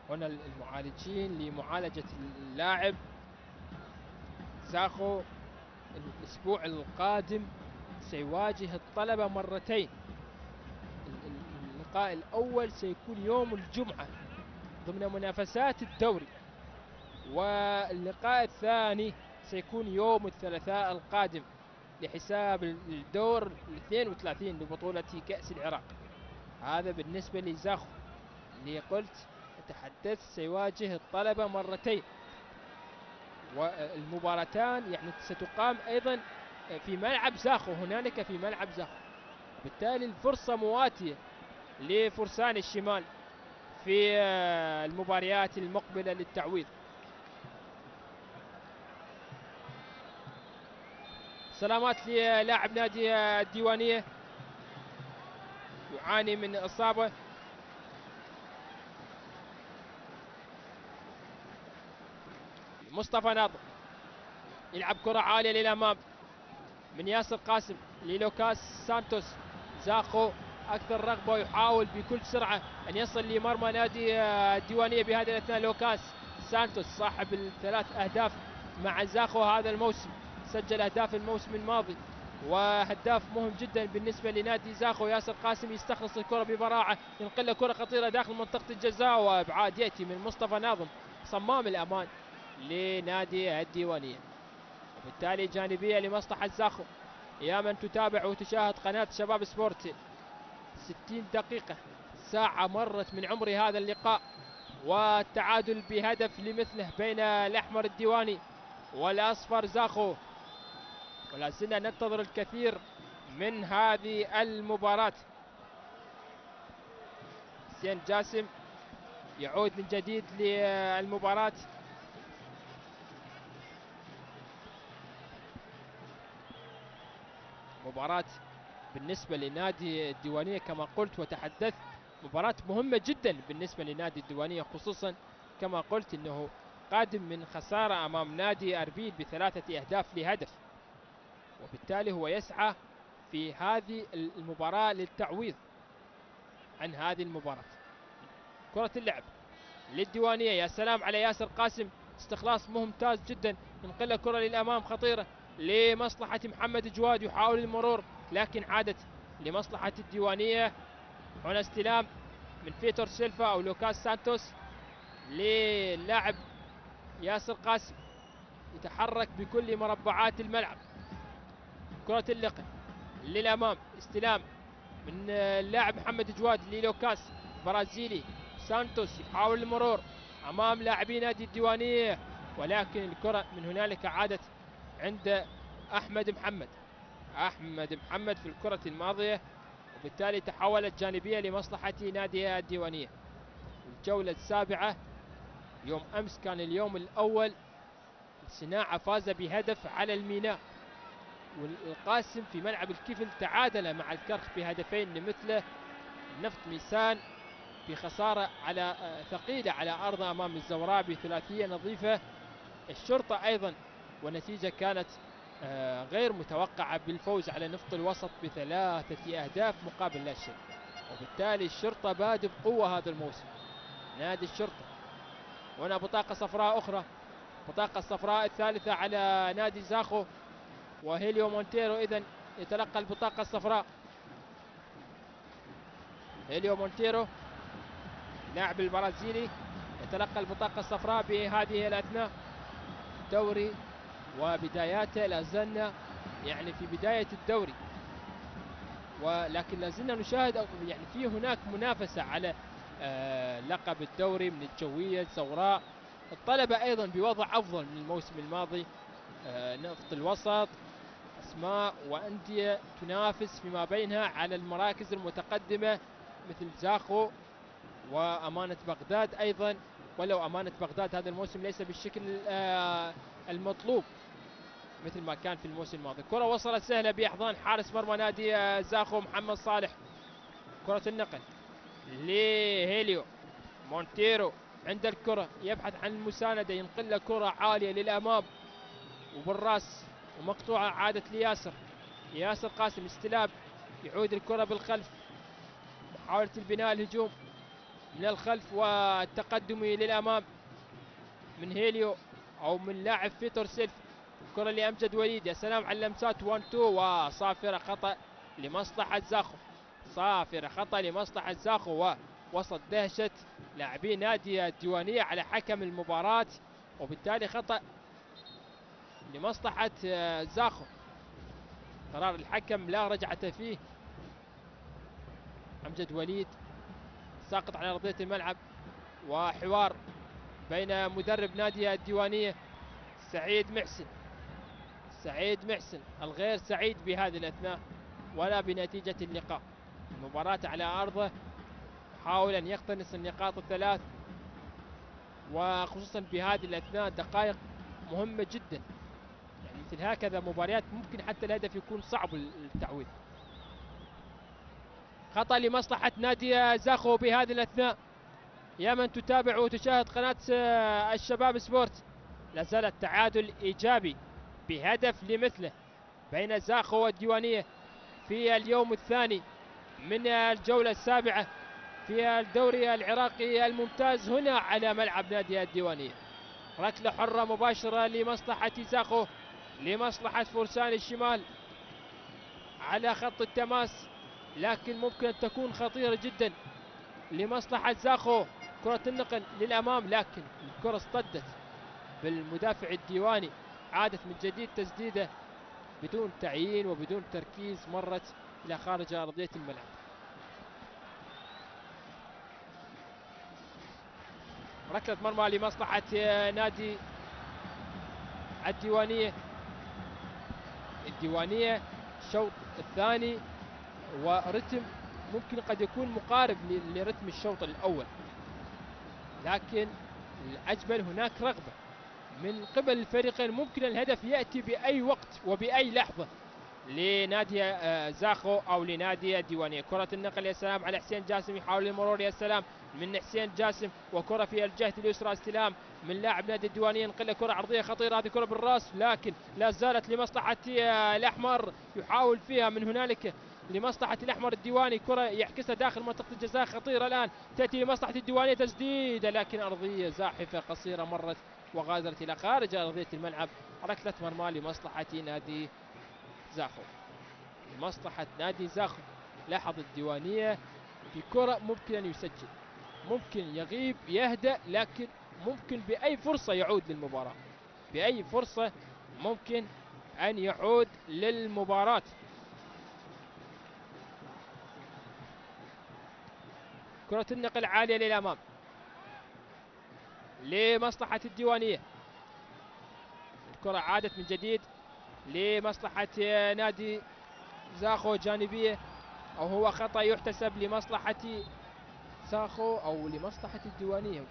هنا المعالجين لمعالجة اللاعب زاخو. الأسبوع القادم سيواجه الطلبة مرتين. اللقاء الأول سيكون يوم الجمعة ضمن منافسات الدوري، واللقاء الثاني سيكون يوم الثلاثاء القادم لحساب الدور 32 لبطولة كأس العراق. هذا بالنسبة لزاخو اللي قلت تحدثت سيواجه الطلبة مرتين، والمباراتان يعني ستقام أيضا في ملعب زاخو، هنالك في ملعب زاخو، بالتالي الفرصة مواتية لفرسان الشمال في المباريات المقبلة للتعويض. سلامات للاعب نادي الديوانية يعاني من إصابة. مصطفى ناظر يلعب كرة عالية للأمام من ياسر قاسم للوكاس سانتوس. زاخو أكثر رغبة ويحاول بكل سرعة أن يصل لمرمى نادي الديوانية بهذه الأثناء. لوكاس سانتوس صاحب الثلاث أهداف مع زاخو هذا الموسم، سجل أهداف الموسم الماضي وهداف مهم جدا بالنسبة لنادي زاخو. ياسر قاسم يستخلص الكرة ببراعة، ينقل كرة خطيرة داخل منطقة الجزاء، وإبعاد يأتي من مصطفى ناظم صمام الأمان لنادي الديوانية، وبالتالي جانبية لمصلحة زاخو. يا من تتابع وتشاهد قناة شباب سبورت، 60 دقيقة ساعة مرت من عمر هذا اللقاء، والتعادل بهدف لمثله بين الأحمر الديواني والأصفر زاخو، ولا زلنا ننتظر الكثير من هذه المباراة. حسين جاسم يعود من جديد للمباراة. مباراة بالنسبة لنادي الديوانية كما قلت وتحدثت، مباراة مهمة جدا بالنسبة لنادي الديوانية، خصوصا كما قلت انه قادم من خسارة امام نادي اربيل ب3 أهداف لهدف، وبالتالي هو يسعى في هذه المباراة للتعويض عن هذه المباراة. كرة اللعب للديوانية، يا سلام على ياسر قاسم، استخلاص ممتاز جدا، ينقل كرة للأمام خطيرة لمصلحة محمد جواد، يحاول المرور لكن عادت لمصلحة الديوانية. هنا استلام من فيتور سيلفا أو لوكاس سانتوس للاعب ياسر قاسم، يتحرك بكل مربعات الملعب. كرة اللقاء للأمام، استلام من اللاعب محمد جواد للوكاس برازيلي. سانتوس يحاول المرور أمام لاعبي نادي الديوانية، ولكن الكرة من هنالك عادت عند أحمد محمد في الكرة الماضية، وبالتالي تحولت جانبية لمصلحة نادي الديوانية. الجولة السابعة يوم أمس كان اليوم الأول، الصناعة فاز بهدف على الميناء، والقاسم في ملعب الكفل تعادل مع الكرخ بهدفين لمثله. نفط ميسان بخسارة على ثقيلة على أرض أمام الزوراء بثلاثية نظيفة. الشرطة أيضا ونتيجة كانت غير متوقعة بالفوز على نفط الوسط ب3 أهداف مقابل لا شيء، وبالتالي الشرطة بادئ بقوة هذا الموسم. نادي الشرطة هنا بطاقة صفراء أخرى، بطاقة الصفراء الثالثة على نادي زاخو، وهيليو مونتيرو إذن يتلقى البطاقة الصفراء. هيليو مونتيرو لاعب البرازيلي يتلقى البطاقة الصفراء بهذه الأثناء. دوري وبداياته لازلنا يعني في بداية الدوري، ولكن لازلنا نشاهد يعني في هناك منافسة على لقب الدوري من الجوية الزوراء. الطلبة أيضا بوضع أفضل من الموسم الماضي، نفط الوسط أسماء وأندية تنافس فيما بينها على المراكز المتقدمة مثل زاخو وأمانة بغداد أيضا، ولو أمانة بغداد هذا الموسم ليس بالشكل المطلوب مثل ما كان في الموسم الماضي. كرة وصلت سهلة بأحضان حارس مرمى نادي زاخو محمد صالح. كرة النقل لهيليو مونتيرو عند الكرة يبحث عن المساندة، ينقل كرة عالية للأمام وبالراس ومقطوعة، عادت لياسر. ياسر قاسم استلام، يعود الكرة بالخلف، محاولة البناء الهجوم من الخلف والتقدم للأمام من هيليو أو من لاعب فيتور سيلف. الكرة لأمجد وليد، يا سلام على اللمسات 1 2 وصافرة خطأ لمصلحة زاخو. صافرة خطأ لمصلحة زاخو ووسط دهشة لاعبين نادي الديوانية على حكم المباراة، وبالتالي خطأ لمصلحة زاخو. قرار الحكم لا رجعة فيه. أمجد وليد ساقط على أرضية الملعب، وحوار بين مدرب نادي الديوانية سعيد محسن الغير سعيد بهذه الأثناء ولا بنتيجة اللقاء. المباراة على أرضه، حاول أن يقتنص النقاط الثلاث، وخصوصا بهذه الأثناء دقائق مهمة جدا. يعني مثل هكذا مباريات ممكن حتى الهدف يكون صعب التعويض. خطأ لمصلحة نادي زاخو بهذه الأثناء. يا من تتابع وتشاهد قناة الشباب سبورت، لا زال التعادل إيجابي بهدف لمثله بين زاخو والديوانية في اليوم الثاني من الجولة السابعة في الدوري العراقي الممتاز هنا على ملعب نادي الديوانية. ركلة حرة مباشرة لمصلحة زاخو، لمصلحة فرسان الشمال على خط التماس، لكن ممكن أن تكون خطيرة جدا لمصلحة زاخو. كرة النقل للأمام، لكن الكرة اصطدت بالمدافع الديواني. عادت من جديد تسديده بدون تعيين وبدون تركيز، مرت إلى خارج أرضية الملعب. ركلة مرمى لمصلحة نادي الديوانية. الشوط الثاني ورتم ممكن قد يكون مقارب لرتم الشوط الأول، لكن الأجمل هناك رغبة من قبل الفريقين. ممكن الهدف يأتي بأي وقت وبأي لحظة لنادي زاخو أو لنادي الديوانية. كرة النقل، يا سلام على حسين جاسم، يحاول المرور، يا سلام من حسين جاسم، وكرة في الجهة اليسرى، استلام من لاعب نادي الديوانية، ينقل كرة عرضية خطيرة، هذه كرة بالراس لكن لا زالت لمصلحة الأحمر، يحاول فيها من هنالك لمصلحة الأحمر الديواني، كرة يعكسها داخل منطقة الجزاء خطيرة الآن تأتي لمصلحة الديوانية، تسديدة لكن أرضية زاحفة قصيرة مرت وغادرت إلى خارج أرضية الملعب. ركلة مرمى لمصلحة نادي زاخو. لمصلحة نادي زاخو. لاحظ الديوانية في كرة ممكن أن يسجل، ممكن يغيب يهدأ، لكن ممكن بأي فرصة يعود للمباراة، بأي فرصة ممكن أن يعود للمباراة. كرة النقل عالية للأمام لمصلحة الديوانية. الكرة عادت من جديد لمصلحة نادي زاخو جانبية، أو هو خطأ يحتسب لمصلحة زاخو أو لمصلحة الديوانية.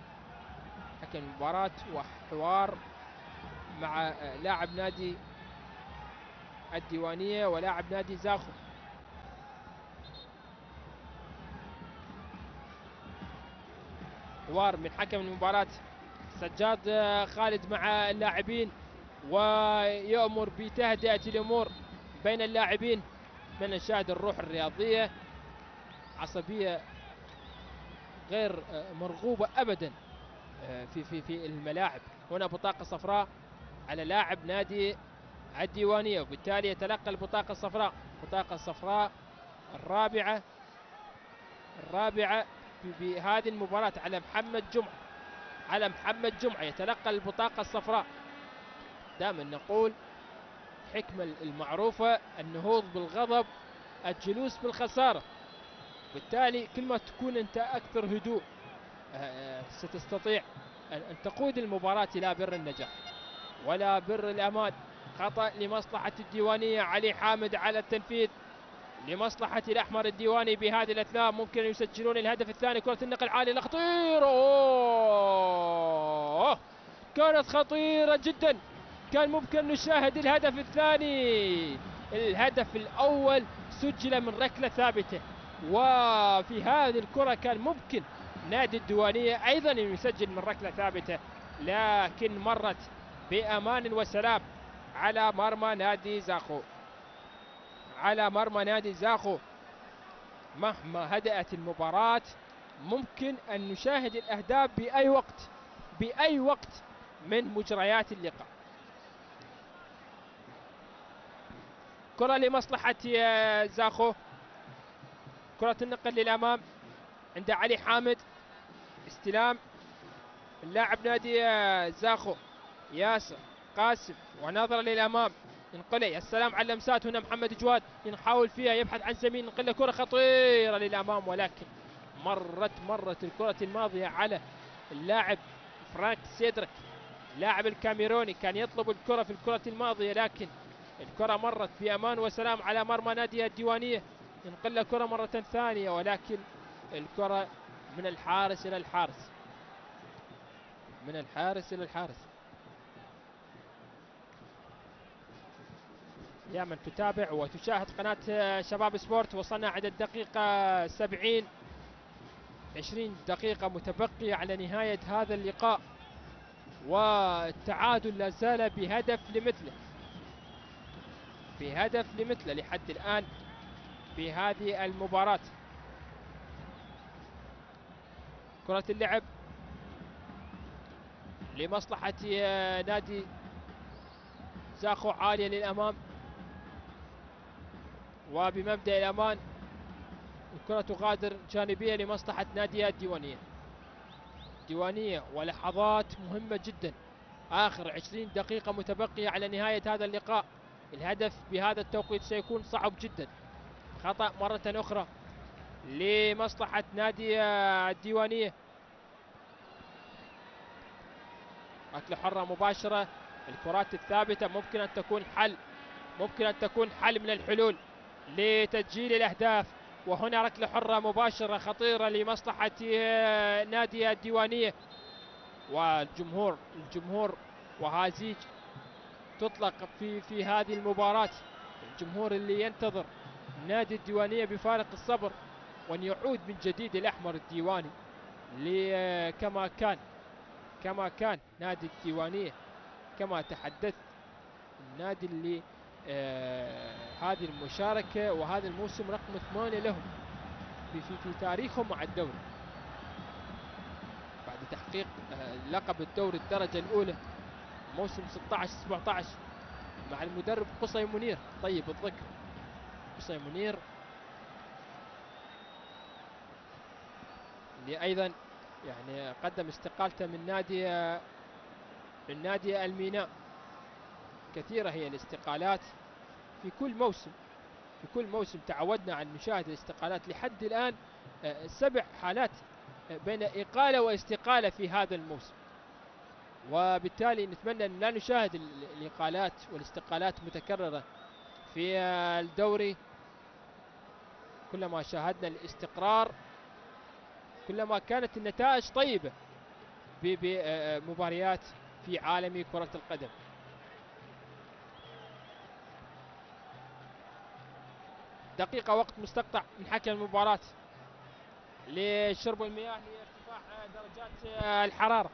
حكم المباراة وحوار مع لاعب نادي الديوانية ولاعب نادي زاخو. حوار من حكم المباراة سجاد خالد مع اللاعبين، ويأمر بتهدئة الأمور بين اللاعبين. من نشاهد الروح الرياضية، عصبية غير مرغوبة أبدا في الملاعب. هنا بطاقة صفراء على لاعب نادي الديوانية، وبالتالي يتلقى البطاقة الصفراء، بطاقة صفراء الرابعة بهذه المباراة على محمد جمعة يتلقى البطاقة الصفراء. دائما نقول الحكمة المعروفة النهوض بالغضب، الجلوس بالخسارة، بالتالي كل ما تكون أنت أكثر هدوء ستستطيع أن تقود المباراة إلى بر النجاح ولا بر الأمان. خطأ لمصلحة الديوانية، علي حامد على التنفيذ لمصلحة الأحمر الديواني. بهذه الأثناء ممكن أن يسجلون الهدف الثاني. كرة النقل عالية خطيرة، كانت خطيرة جدا، كان ممكن نشاهد الهدف الثاني. الهدف الأول سجل من ركلة ثابتة، وفي هذه الكرة كان ممكن نادي الديوانية أيضا أن يسجل من ركلة ثابتة، لكن مرت بأمان وسلام على مرمى نادي زاخو. مهما هدأت المباراة ممكن أن نشاهد الأهداف بأي وقت من مجريات اللقاء. كرة لمصلحة زاخو، كرة النقل للأمام عند علي حامد، استلام اللاعب نادي زاخو ياسر قاسم ونظرة للأمام، ينقلي السلام على اللمسات هنا محمد جواد يحاول فيها يبحث عن زميل، ينقل كرة خطيرة للأمام ولكن مرت الكرة الماضية على اللاعب فرانك سيدريك اللاعب الكاميروني، كان يطلب الكرة في الكرة الماضية لكن الكرة مرت بأمان وسلام على مرمى نادي الديوانية، ينقل كرة مرة ثانية ولكن الكرة من الحارس إلى الحارس، من الحارس إلى الحارس. يا من تتابع وتشاهد قناة شباب سبورت، وصلنا عند الدقيقة 70، 20 دقيقة متبقية على نهاية هذا اللقاء، والتعادل لا زال بهدف لمثله لحد الآن في هذه المباراة. كرة اللعب لمصلحة نادي زاخو عالية للأمام وبمبدأ الأمان، الكرة تغادر جانبية لمصلحة نادي الديوانية ولحظات مهمة جدا، آخر 20 دقيقة متبقية على نهاية هذا اللقاء، الهدف بهذا التوقيت سيكون صعب جدا. خطأ مرة أخرى لمصلحة نادي الديوانية، ركلة حرة مباشرة، الكرات الثابتة ممكن أن تكون حل من الحلول لتسجيل الأهداف، وهنا ركلة حرة مباشرة خطيرة لمصلحة نادي الديوانية، والجمهور وهازيج تطلق في هذه المباراة، الجمهور اللي ينتظر نادي الديوانية بفارق الصبر وأن يعود من جديد الأحمر الديواني كما كان نادي الديوانية، كما تحدثت النادي اللي هذه المشاركة وهذا الموسم رقم 8 لهم في تاريخهم مع الدوري بعد تحقيق لقب الدوري الدرجة الأولى موسم 16-17 مع المدرب قصي منير طيب الذكر. قصي منير اللي أيضا يعني قدم استقالته من نادي الميناء. كثيرة هي الاستقالات في كل موسم تعودنا أن نشاهد الاستقالات، لحد الآن 7 حالات بين إقالة واستقالة في هذا الموسم، وبالتالي نتمنى أن لا نشاهد الإقالات والاستقالات متكررة في الدوري. كلما شاهدنا الاستقرار كلما كانت النتائج طيبة بمباريات في عالم كرة القدم. دقيقة وقت مستقطع من حكم المباراة لشرب المياه لارتفاع درجات الحرارة.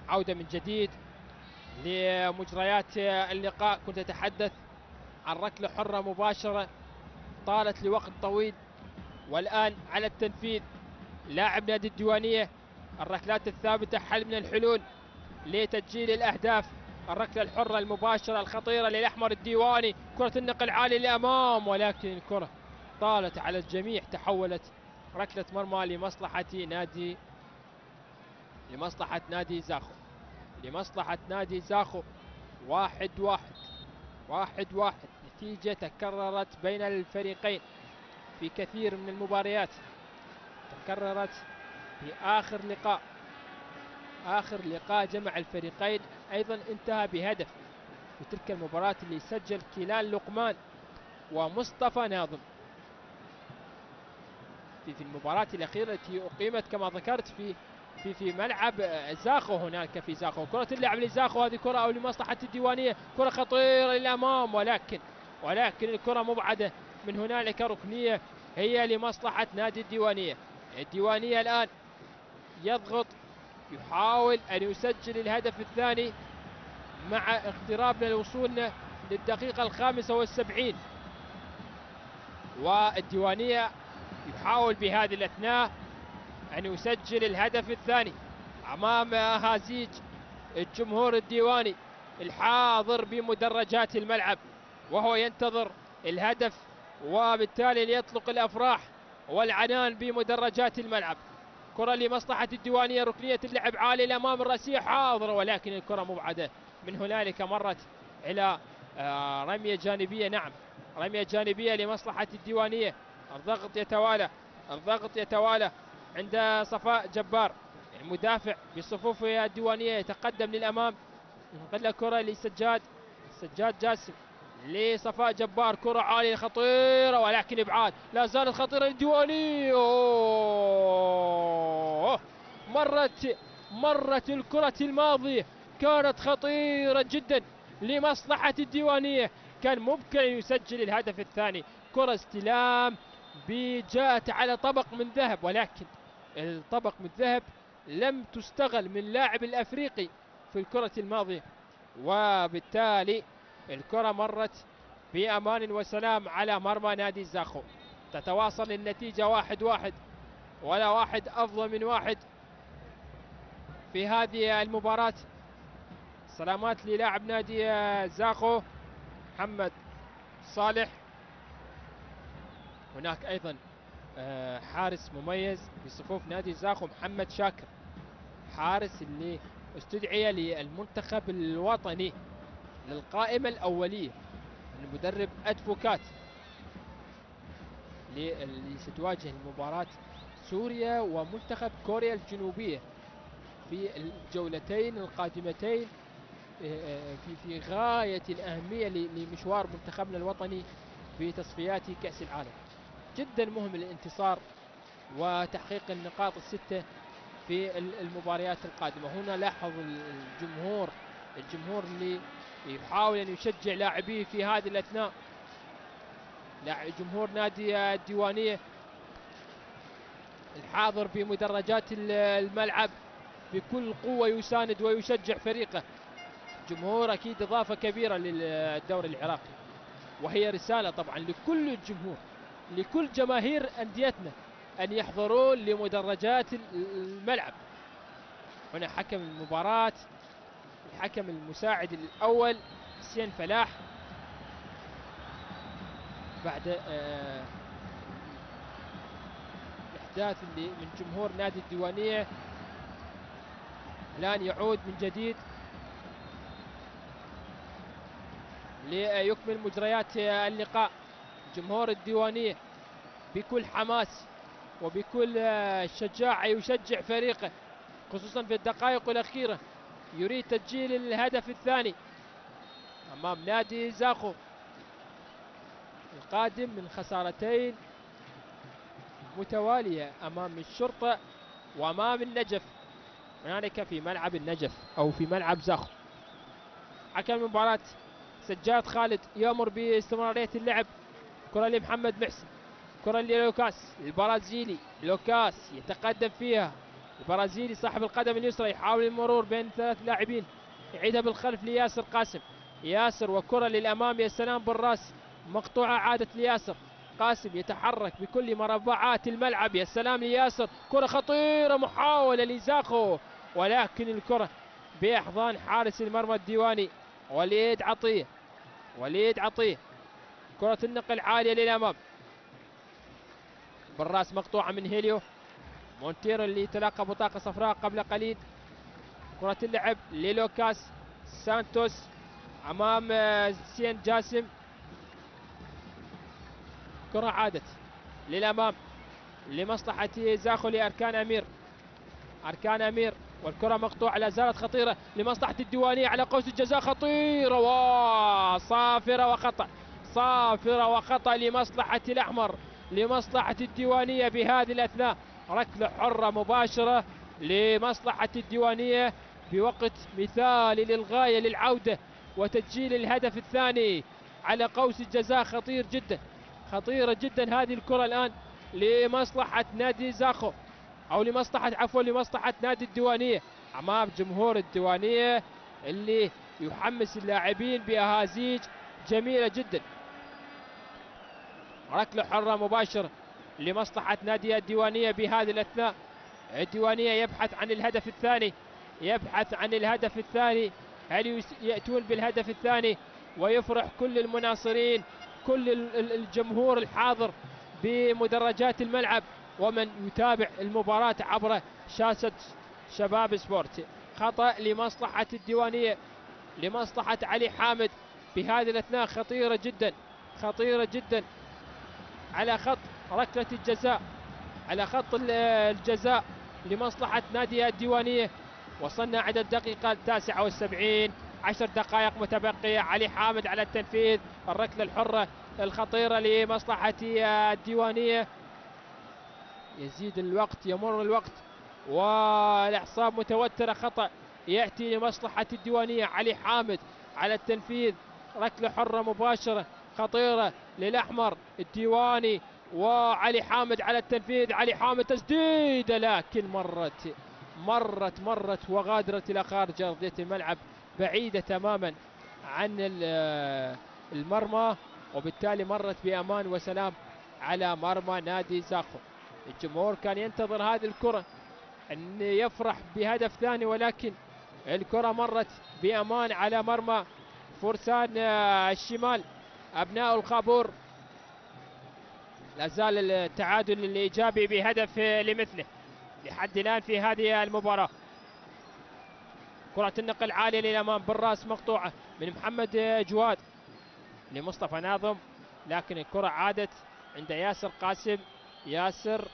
عودة من جديد لمجريات اللقاء. كنت أتحدث عن ركلة حرة مباشرة طالت لوقت طويل، والآن على التنفيذ لاعب نادي الديوانية. الركلات الثابتة حل من الحلول لتسجيل الأهداف. الركلة الحرة المباشرة الخطيرة للأحمر الديواني، كرة النقل عالي للأمام ولكن الكرة طالت على الجميع، تحولت ركلة مرمى لمصلحة نادي زاخو. 1-1 نتيجة تكررت بين الفريقين في كثير من المباريات، تكررت في آخر لقاء جمع الفريقين أيضا انتهى بهدف في تلك المباراة اللي سجل كيلان لقمان ومصطفى ناظم في المباراة الأخيرة التي أقيمت كما ذكرت في في ملعب زاخو. هناك في زاخو كرة اللعب لزاخو، هذه كرة أو لمصلحة الديوانية، كرة خطيرة للأمام، ولكن الكرة مبعدة من هنالك. ركنية هي لمصلحة نادي الديوانية. الديوانية الآن يضغط، يحاول أن يسجل الهدف الثاني مع اقترابنا لوصولنا للدقيقة 75، والديوانية يحاول بهذه الأثناء أن يسجل الهدف الثاني أمام هازيج الجمهور الديواني الحاضر بمدرجات الملعب، وهو ينتظر الهدف، وبالتالي ليطلق الأفراح والعنان بمدرجات الملعب. كرة لمصلحة الديوانية، ركنية اللعب عالي الأمام، الرأسية حاضرة، ولكن الكرة مبعدة من هنالك. مرت إلى رمية جانبية، نعم رمية جانبية لمصلحة الديوانية. الضغط يتوالى عند صفاء جبار المدافع بصفوف الديوانية، يتقدم للأمام، ينقل كرة لسجاد جاسم لصفاء جبار، كرة عالية خطيرة ولكن إبعاد، لا زالت خطيرة للديوانية. مرت الكرة الماضية كانت خطيرة جدا لمصلحة الديوانية، كان ممكن أن يسجل الهدف الثاني. كرة استلام جاءت على طبق من ذهب، ولكن الطبق من ذهب لم تستغل من لاعب الأفريقي في الكرة الماضية، وبالتالي الكرة مرت بأمان وسلام على مرمى نادي زاخو. تتواصل النتيجة 1-1، ولا واحد أفضل من واحد في هذه المباراة. سلامات للاعب نادي زاخو محمد صالح. هناك أيضا حارس مميز بصفوف نادي زاخو محمد شاكر، حارس اللي استدعي للمنتخب الوطني للقائمة الأولية من المدرب أدفوكات اللي ستواجه المباراة سوريا ومنتخب كوريا الجنوبية في الجولتين القادمتين في غاية الأهمية لمشوار منتخبنا الوطني في تصفيات كأس العالم. جدا مهم الانتصار وتحقيق النقاط الستة في المباريات القادمة. هنا لاحظ الجمهور اللي يحاول أن يشجع لاعبيه في هذه الأثناء. جمهور نادي الديوانية الحاضر بمدرجات الملعب بكل قوة يساند ويشجع فريقه. جمهور أكيد إضافة كبيرة للدوري العراقي، وهي رسالة طبعا لكل الجمهور، لكل جماهير أنديتنا أن يحضرون لمدرجات الملعب. هنا حكم المباراة الحكم المساعد الأول سين فلاح بعد الإحداث اللي من جمهور نادي الديوانية. الآن يعود من جديد ليكمل مجريات اللقاء. جمهور الديوانية بكل حماس وبكل شجاعة يشجع فريقه، خصوصا في الدقائق الأخيرة يريد تسجيل الهدف الثاني أمام نادي زاخو القادم من خسارتين متوالية أمام الشرطة وأمام النجف، هنالك في ملعب النجف أو في ملعب زاخو. حكم المباراة سجاد خالد يأمر باستمرارية اللعب. كرة لمحمد محسن، كرة للوكاس البرازيلي، لوكاس يتقدم فيها، البرازيلي صاحب القدم اليسرى يحاول المرور بين ثلاث لاعبين، يعيدها بالخلف لياسر قاسم، ياسر وكرة للأمام، يا سلام بالراس مقطوعة عادت لياسر قاسم، يتحرك بكل مربعات الملعب، يا سلام لياسر، كرة خطيرة محاولة لزاخو، ولكن الكرة بأحضان حارس المرمى الديواني وليد عطية. كرة النقل عالية للأمام بالراس مقطوعة من هيليو مونتيرو اللي تلقى بطاقة صفراء قبل قليل. كرة اللعب للوكاس سانتوس أمام سين جاسم، كرة عادت للأمام لمصلحة زاخو لأركان أمير والكرة مقطوعة لا زالت خطيرة لمصلحة الديوانية على قوس الجزاء، خطيرة صافرة وخطأ لمصلحة الأحمر، لمصلحة الديوانية بهذه الأثناء. ركلة حرة مباشرة لمصلحة الديوانية بوقت مثالي للغاية للعودة وتسجيل الهدف الثاني على قوس الجزاء. خطير جدا، خطيرة جدا هذه الكرة الآن لمصلحة نادي زاخو، أو لمصلحة نادي الديوانية أمام جمهور الديوانية اللي يحمس اللاعبين بأهازيج جميلة جدا. ركلة حرة مباشرة لمصلحة نادي الديوانية بهذه الأثناء. الديوانية يبحث عن الهدف الثاني، يبحث عن الهدف الثاني. هل يأتون بالهدف الثاني ويفرح كل المناصرين، كل الجمهور الحاضر بمدرجات الملعب ومن يتابع المباراة عبر شاشة شباب سبورت. خطأ لمصلحة الديوانية، لمصلحة علي حامد بهذه الأثناء. خطيرة جدا، خطيرة جدا على خط ركلة الجزاء، على خط الجزاء لمصلحة نادي الديوانية. وصلنا عند الدقيقة 79، 10 دقائق متبقية. علي حامد على التنفيذ، الركلة الحرة الخطيرة لمصلحة الديوانية. يزيد الوقت، يمر الوقت والأعصاب متوترة. خطأ يأتي لمصلحة الديوانية. علي حامد على التنفيذ، ركلة حرة مباشرة خطيرة للأحمر الديواني، وعلي حامد على التنفيذ. علي حامد تسديدة لكن مرت وغادرت إلى خارج أرضية الملعب، بعيدة تماما عن المرمى، وبالتالي مرت بأمان وسلام على مرمى نادي زاخو. الجمهور كان ينتظر هذه الكرة أن يفرح بهدف ثاني، ولكن الكرة مرت بأمان على مرمى فرسان الشمال أبناء الخابور. لا زال التعادل الإيجابي بهدف لمثله لحد الآن في هذه المباراة. كرة النقل عالية للأمام بالراس مقطوعة من محمد جواد لمصطفى ناظم، لكن الكرة عادت عند ياسر قاسم. ياسر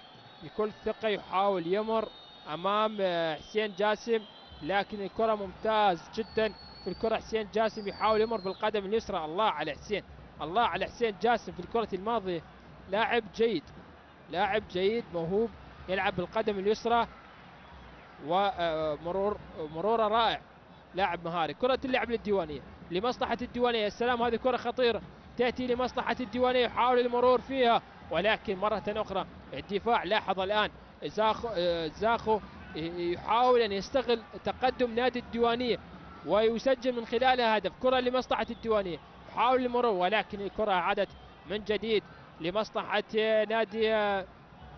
بكل ثقة يحاول يمر أمام حسين جاسم، لكن الكرة ممتاز جدا في الكرة. حسين جاسم يحاول يمر بالقدم اليسرى. الله على حسين، الله على حسين جاسم في الكرة الماضية. لاعب جيد، لاعب جيد موهوب، يلعب بالقدم اليسرى ومروره رائع، لاعب مهاري. كرة اللعب للديوانية لمصلحة الديوانية. السلام، هذه كرة خطيرة تأتي لمصلحة الديوانية، يحاول المرور فيها، ولكن مرة أخرى الدفاع. لاحظ الآن زاخو يحاول أن يستغل تقدم نادي الديوانية ويسجل من خلالها هدف. كرة لمصلحة الديوانية، يحاول المرور، ولكن الكرة عادت من جديد لمصلحة نادي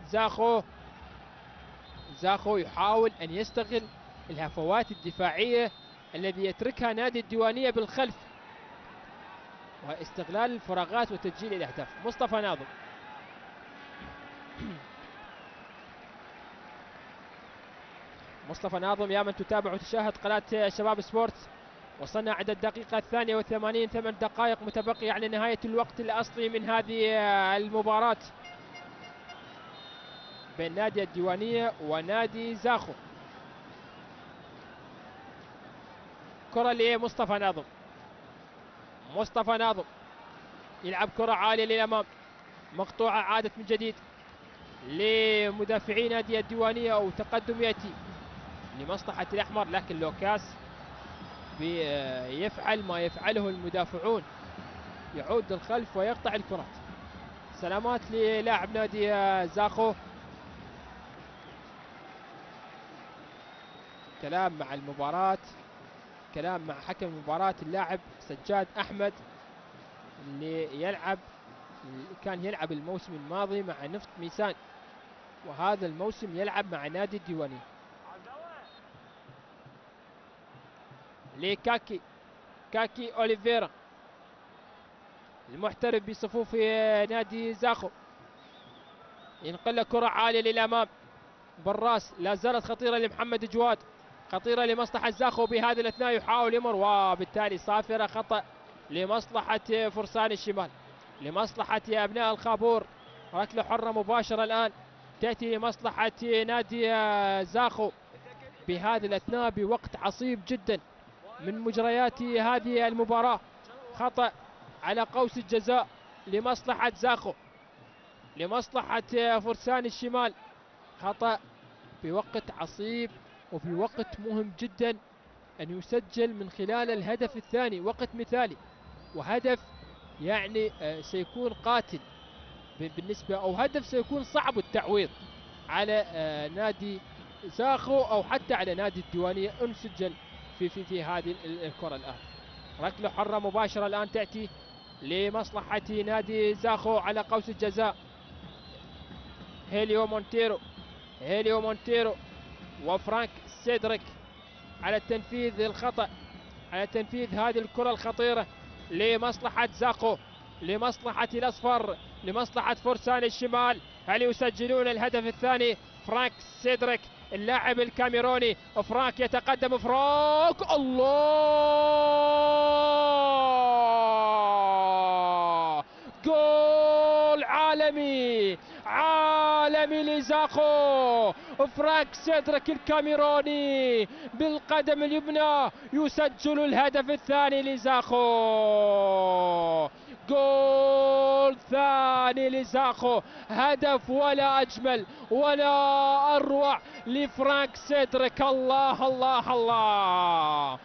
زاخو. زاخو يحاول أن يستغل الهفوات الدفاعية الذي يتركها نادي الديوانية بالخلف، واستغلال الفراغات وتسجيل الأهداف. مصطفى ناظم مصطفى ناظم يا من تتابع وتشاهد قناة شباب سبورت. وصلنا عند الدقيقة 82، 8 دقائق متبقية على نهاية الوقت الأصلي من هذه المباراة بين نادي الديوانية ونادي زاخو. كرة لمصطفى ناظم، مصطفى ناظم يلعب كرة عالية للأمام مقطوعة، عادت من جديد لمدافعي نادي الديوانية، أو تقدم يأتي لمصلحة الأحمر، لكن لوكاس يفعل ما يفعله المدافعون، يعود للخلف ويقطع الكرات. سلامات للاعب نادي زاخو. كلام مع المباراة، كلام مع حكم المباراة اللاعب سجاد أحمد اللي كان يلعب الموسم الماضي مع نفط ميسان، وهذا الموسم يلعب مع نادي الديوانية. كاكي أوليفيرا المحترف بصفوف نادي زاخو، ينقل كرة عالية للأمام بالراس، لا زالت خطيرة لمحمد جواد، خطيرة لمصلحة زاخو بهذه الأثناء، يحاول يمر وبالتالي صافرة. خطأ لمصلحة فرسان الشمال، لمصلحة أبناء الخابور. ركلة حرة مباشرة الآن تأتي لمصلحة نادي زاخو بهذه الأثناء بوقت عصيب جدا من مجريات هذه المباراة. خطأ على قوس الجزاء لمصلحة زاخو، لمصلحة فرسان الشمال. خطأ بوقت عصيب وفي وقت مهم جدا أن يسجل من خلال الهدف الثاني، وقت مثالي وهدف يعني سيكون قاتل بالنسبة، أو هدف سيكون صعب التعويض على نادي زاخو أو حتى على نادي الديوانية إن سجل في هذه الكرة. الآن ركلة حرة مباشرة الآن تأتي لمصلحة نادي زاخو على قوس الجزاء. هيليو مونتيرو وفرانك سيدريك على التنفيذ الخطأ، على تنفيذ هذه الكرة الخطيرة لمصلحة زاخو، لمصلحة الأصفر، لمصلحة فرسان الشمال. هل يسجلون الهدف الثاني؟ فرانك سيدريك اللاعب الكاميروني، فرانك يتقدم، فرانك الله، جول عالمي عالمي لزاخو. فرانك سيدريك الكاميروني بالقدم اليمنى يسجل الهدف الثاني لزاخو، جول ثاني لزاخو، هدف ولا أجمل ولا أروع لفرانك سيدريك. الله الله الله،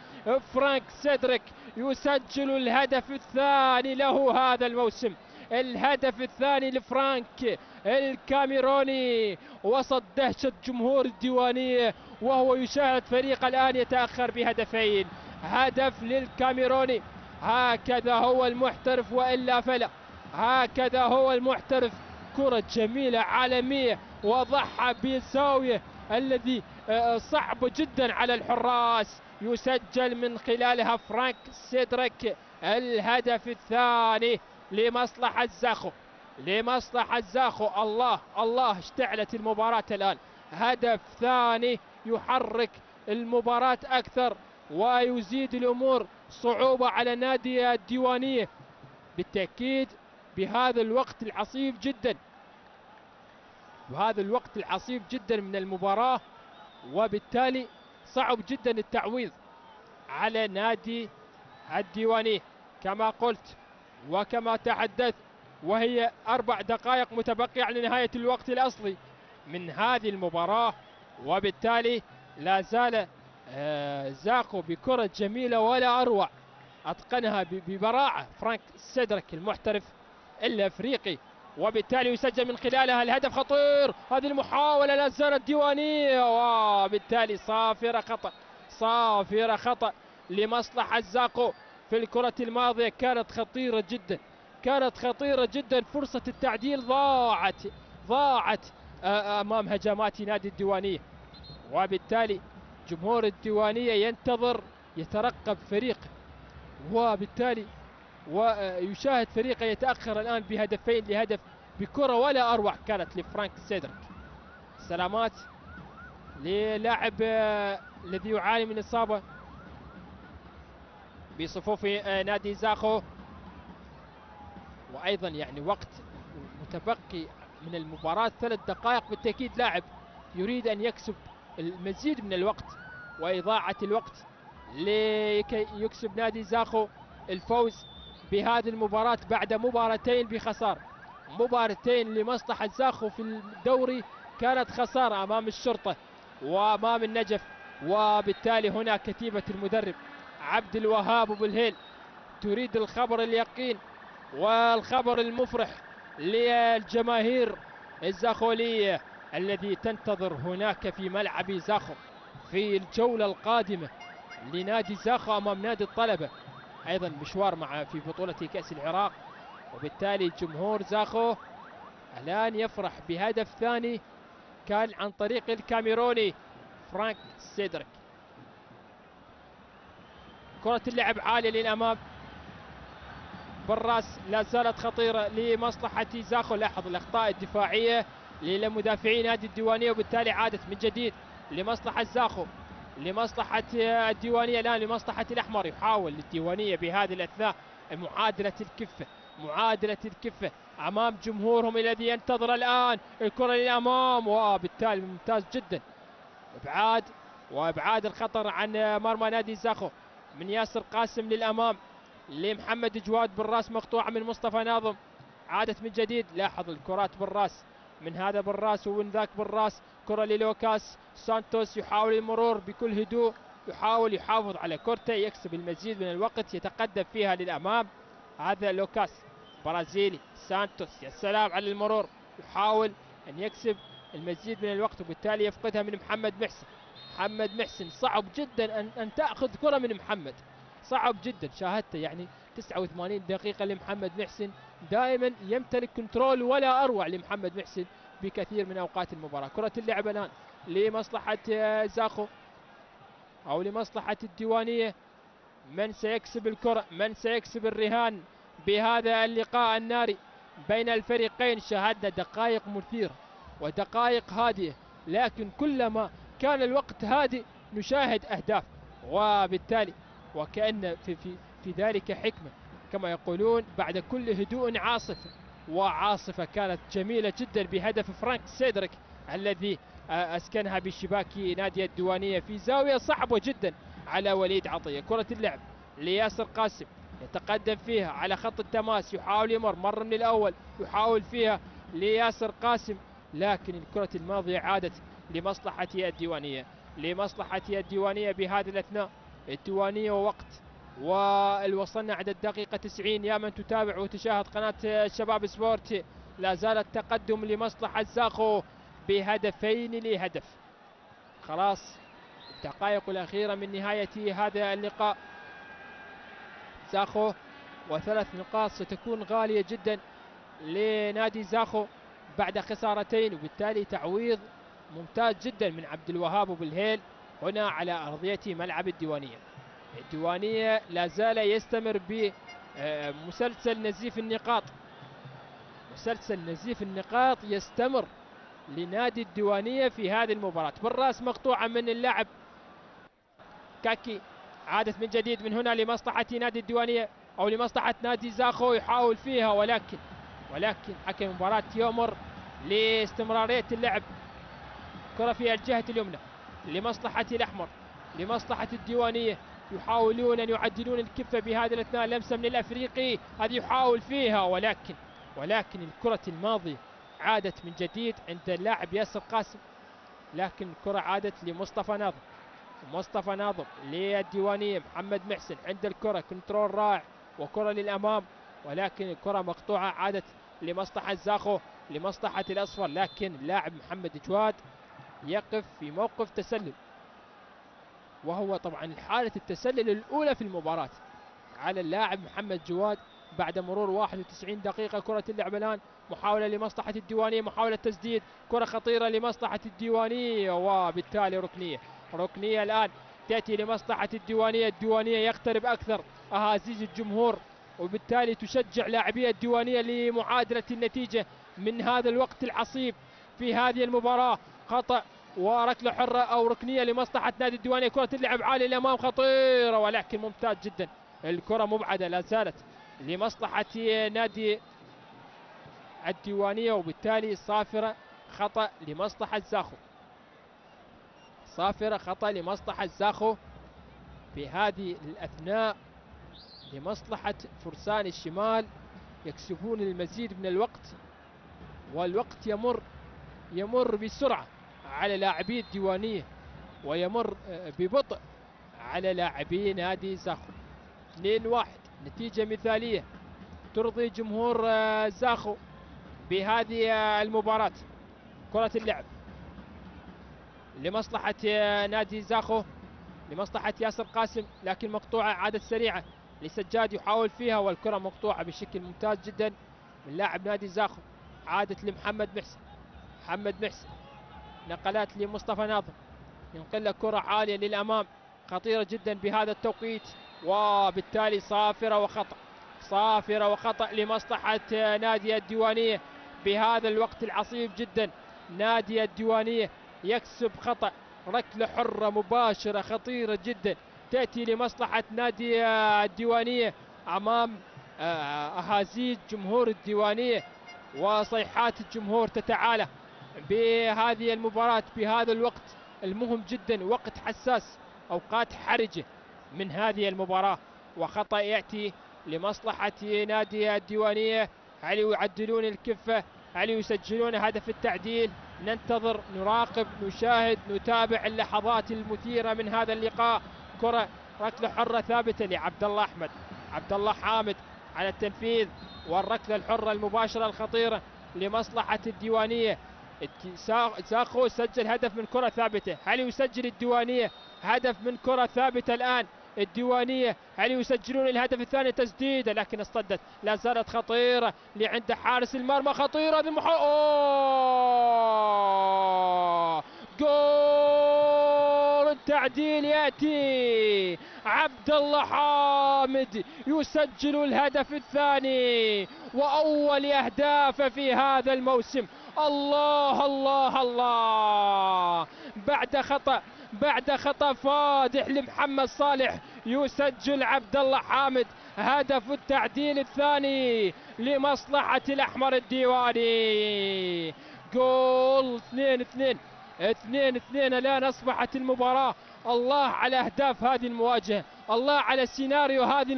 فرانك سيدريك يسجل الهدف الثاني له هذا الموسم، الهدف الثاني لفرانك الكاميروني وسط دهشة جمهور الديوانية، وهو يشاهد فريق الآن يتأخر بهدفين. هدف للكاميروني، هكذا هو المحترف وإلا فلا، هكذا هو المحترف. كرة جميلة عالمية وضعها بزاوية الذي صعب جدا على الحراس، يسجل من خلالها فرانك سيدريك الهدف الثاني لمصلحة زاخو، لمصلحة زاخو. الله الله، اشتعلت المباراة الآن، هدف ثاني يحرك المباراة أكثر ويزيد الأمور صعوبة على نادي الديوانية بالتأكيد بهذا الوقت العصيب جدا، وهذا الوقت العصيب جدا من المباراة، وبالتالي صعب جدا التعويض على نادي الديوانية كما قلت وكما تحدثت. وهي 4 دقائق متبقية على نهاية الوقت الأصلي من هذه المباراة، وبالتالي لا زال زاخو بكرة جميلة ولا أروع، أتقنها ببراعة فرانك سيدريك المحترف الأفريقي، وبالتالي يسجل من خلالها الهدف. خطير هذه المحاولة، لا زالت ديوانية، وبالتالي صافرة خطأ، صافرة خطأ لمصلحة زاخو. في الكرة الماضية كانت خطيرة جدا، كانت خطيرة جدا، فرصة التعديل ضاعت أمام هجمات نادي الديوانية، وبالتالي جمهور الديوانية ينتظر يترقب فريقه، وبالتالي ويشاهد فريقه يتأخر الآن بهدفين لهدف بكرة ولا أروع كانت لفرانك سيدريك. سلامات للاعب الذي يعاني من إصابة بصفوف نادي زاخو، وأيضا يعني وقت متبقي من المباراة 3 دقائق، بالتأكيد لاعب يريد أن يكسب المزيد من الوقت وإضاعة الوقت لكي يكسب نادي زاخو الفوز بهذه المباراة بعد مباراتين بخسارة، مباراتين لمصلحة زاخو في الدوري كانت خسارة أمام الشرطة وأمام النجف، وبالتالي هنا كتيبة المدرب عبد الوهاب أبو الهيل تريد الخبر اليقين والخبر المفرح للجماهير الزاخولية الذي تنتظر هناك في ملعب زاخو في الجولة القادمة لنادي زاخو أمام نادي الطلبة، أيضا مشوار مع في بطولة كأس العراق، وبالتالي جمهور زاخو الآن يفرح بهدف ثاني كان عن طريق الكاميروني فرانك سيدريك. كرة اللعب عالية للأمام بالراس لا زالت خطيرة لمصلحة زاخو، لاحظ الأخطاء الدفاعية لمدافعي نادي الديوانية، وبالتالي عادت من جديد لمصلحة زاخو، لمصلحة الديوانية الآن لمصلحة الأحمر. يحاول الديوانية بهذه الأثناء معادلة الكفة أمام جمهورهم الذي ينتظر الآن الكرة للأمام، وبالتالي ممتاز جدا وإبعاد الخطر عن مرمى نادي زاخو من ياسر قاسم للأمام لمحمد جواد بالراس مقطوعة من مصطفى ناظم، عادت من جديد. لاحظ الكرات بالراس من هذا بالراس ومن ذاك بالراس. كرة للوكاس سانتوس يحاول المرور بكل هدوء، يحاول يحافظ على كرته، يكسب المزيد من الوقت، يتقدم فيها للأمام. هذا لوكاس برازيلي. سانتوس يا سلام على المرور، يحاول أن يكسب المزيد من الوقت وبالتالي يفقدها من محمد محسن. محمد محسن صعب جدا أن تأخذ كرة من محمد، صعب جدا. شاهدته يعني 89 دقيقة لمحمد محسن، دائما يمتلك كنترول ولا أروع لمحمد محسن بكثير من أوقات المباراة. كرة اللعب الآن لمصلحة زاخو أو لمصلحة الديوانية. من سيكسب الكرة؟ من سيكسب الرهان بهذا اللقاء الناري بين الفريقين؟ شاهدنا دقائق مثيرة ودقائق هادئة، لكن كلما كان الوقت هادئ نشاهد أهداف، وبالتالي وكأن في ذلك حكمة كما يقولون، بعد كل هدوء عاصفة. وعاصفة كانت جميلة جدا بهدف فرانك سيدريك الذي أسكنها بشباك نادي الديوانية في زاوية صعبة جدا على وليد عطية. كرة اللعب لياسر قاسم، يتقدم فيها على خط التماس، يحاول يمر مرة من الأول، يحاول فيها لياسر قاسم، لكن الكرة الماضية عادت لمصلحة الديوانية، لمصلحة الديوانية بهذه الأثناء. الديوانية ووقت وصلنا عند الدقيقة 90. يا من تتابع وتشاهد قناة شباب سبورت، لا زال التقدم لمصلحة زاخو بهدفين لهدف. خلاص الدقائق الأخيرة من نهاية هذا اللقاء. زاخو وثلاث نقاط ستكون غالية جدا لنادي زاخو بعد خسارتين، وبالتالي تعويض ممتاز جدا من عبد الوهاب وبالهيل هنا على أرضية ملعب الديوانية. الديوانية لا زال يستمر بمسلسل نزيف النقاط، مسلسل نزيف النقاط يستمر لنادي الديوانية في هذه المباراة. بالراس مقطوعة من اللاعب كاكي، عادت من جديد من هنا لمصلحة نادي الديوانية أو لمصلحة نادي زاخو، يحاول فيها ولكن حكم المباراة يؤمر لاستمرارية اللعب. كرة في الجهة اليمنى لمصلحة الأحمر، لمصلحة الديوانية، يحاولون أن يعدلون الكفة بهذه الأثناء. لمسة من الأفريقي، هذه يحاول فيها ولكن الكرة الماضية عادت من جديد عند اللاعب ياسر قاسم، لكن الكرة عادت لمصطفى ناظر. مصطفى ناظر للديوانية، محمد محسن عند الكرة، كنترول رائع وكرة للأمام، ولكن الكرة مقطوعة عادت لمصلحة زاخو، لمصلحة الأصفر، لكن اللاعب محمد جواد يقف في موقف تسلل، وهو طبعا حالة التسلل الأولى في المباراة على اللاعب محمد جواد بعد مرور 91 دقيقة. كرة اللعب الآن محاولة لمصلحة الديوانية، محاولة تسديد، كرة خطيرة لمصلحة الديوانية وبالتالي ركنية الآن تأتي لمصلحة الديوانية. الديوانية يقترب أكثر أهازيج الجمهور، وبالتالي تشجع لاعبي الديوانية لمعادلة النتيجة من هذا الوقت العصيب في هذه المباراة. خطأ وركلة حرة أو ركنية لمصلحة نادي الديوانية. كرة اللعب عالية الأمام خطيرة ولكن ممتاز جدا، الكرة مبعدة لا زالت لمصلحة نادي الديوانية، وبالتالي صافرة خطأ لمصلحة زاخو. صافرة خطأ لمصلحة زاخو في هذه الأثناء لمصلحة فرسان الشمال، يكسبون المزيد من الوقت، والوقت يمر بسرعة على لاعبي الديوانية ويمر ببطء على لاعبي نادي زاخو. 2-1 نتيجة مثالية ترضي جمهور زاخو بهذه المباراة. كرة اللعب لمصلحة نادي زاخو، لمصلحة ياسر قاسم، لكن مقطوعة، عادت سريعة لسجاد يحاول فيها والكرة مقطوعة بشكل ممتاز جدا من لاعب نادي زاخو. عادت لمحمد محسن، محمد محسن نقلات لمصطفى ناظر، ينقل كرة عالية للأمام خطيرة جدا بهذا التوقيت، وبالتالي صافرة وخطأ لمصلحة نادي الديوانية بهذا الوقت العصيب جدا. نادي الديوانية يكسب خطأ، ركلة حرة مباشرة خطيرة جدا تأتي لمصلحة نادي الديوانية أمام أهازيج جمهور الديوانية وصيحات الجمهور تتعالى بهذه المباراة بهذا الوقت المهم جدا، وقت حساس، أوقات حرجة من هذه المباراة. وخطأ يأتي لمصلحة نادي الديوانية، هل يعدلون الكفة هل يسجلون هدف التعديل؟ ننتظر، نراقب، نشاهد، نتابع اللحظات المثيرة من هذا اللقاء. كرة ركلة حرة ثابتة لعبد الله أحمد، عبد الله حامد على التنفيذ، والركلة الحرة المباشرة الخطيرة لمصلحة الديوانية. زاخو سجل هدف من كرة ثابتة، هل يسجل الديوانية هدف من كرة ثابتة الآن؟ الديوانية هل يسجلون الهدف الثاني؟ تسديدة لكن اصطدت، لا زالت خطيرة لعند حارس المرمى، خطيرة جول التعديل يأتي، عبد الله حامد يسجل الهدف الثاني وأول أهدافه في هذا الموسم. الله الله الله، بعد خطأ فادح لمحمد صالح يسجل عبد الله حامد هدف التعديل الثاني لمصلحة الأحمر الديواني. جول 2-2 الآن أصبحت المباراة. الله على أهداف هذه المواجهة، الله على سيناريو هذه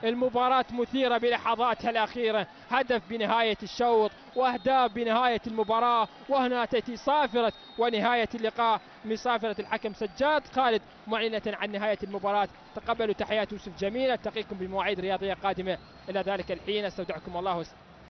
المباراة مثيرة بلحظاتها الأخيرة، هدف بنهاية الشوط وأهداف بنهاية المباراة، وهنا تأتي صافرة ونهاية اللقاء من صافرة الحكم سجاد خالد معلنة عن نهاية المباراة. تقبلوا تحيات يوسف جميل، ألتقيكم بمواعيد رياضية قادمة، إلى ذلك الحين استودعكم الله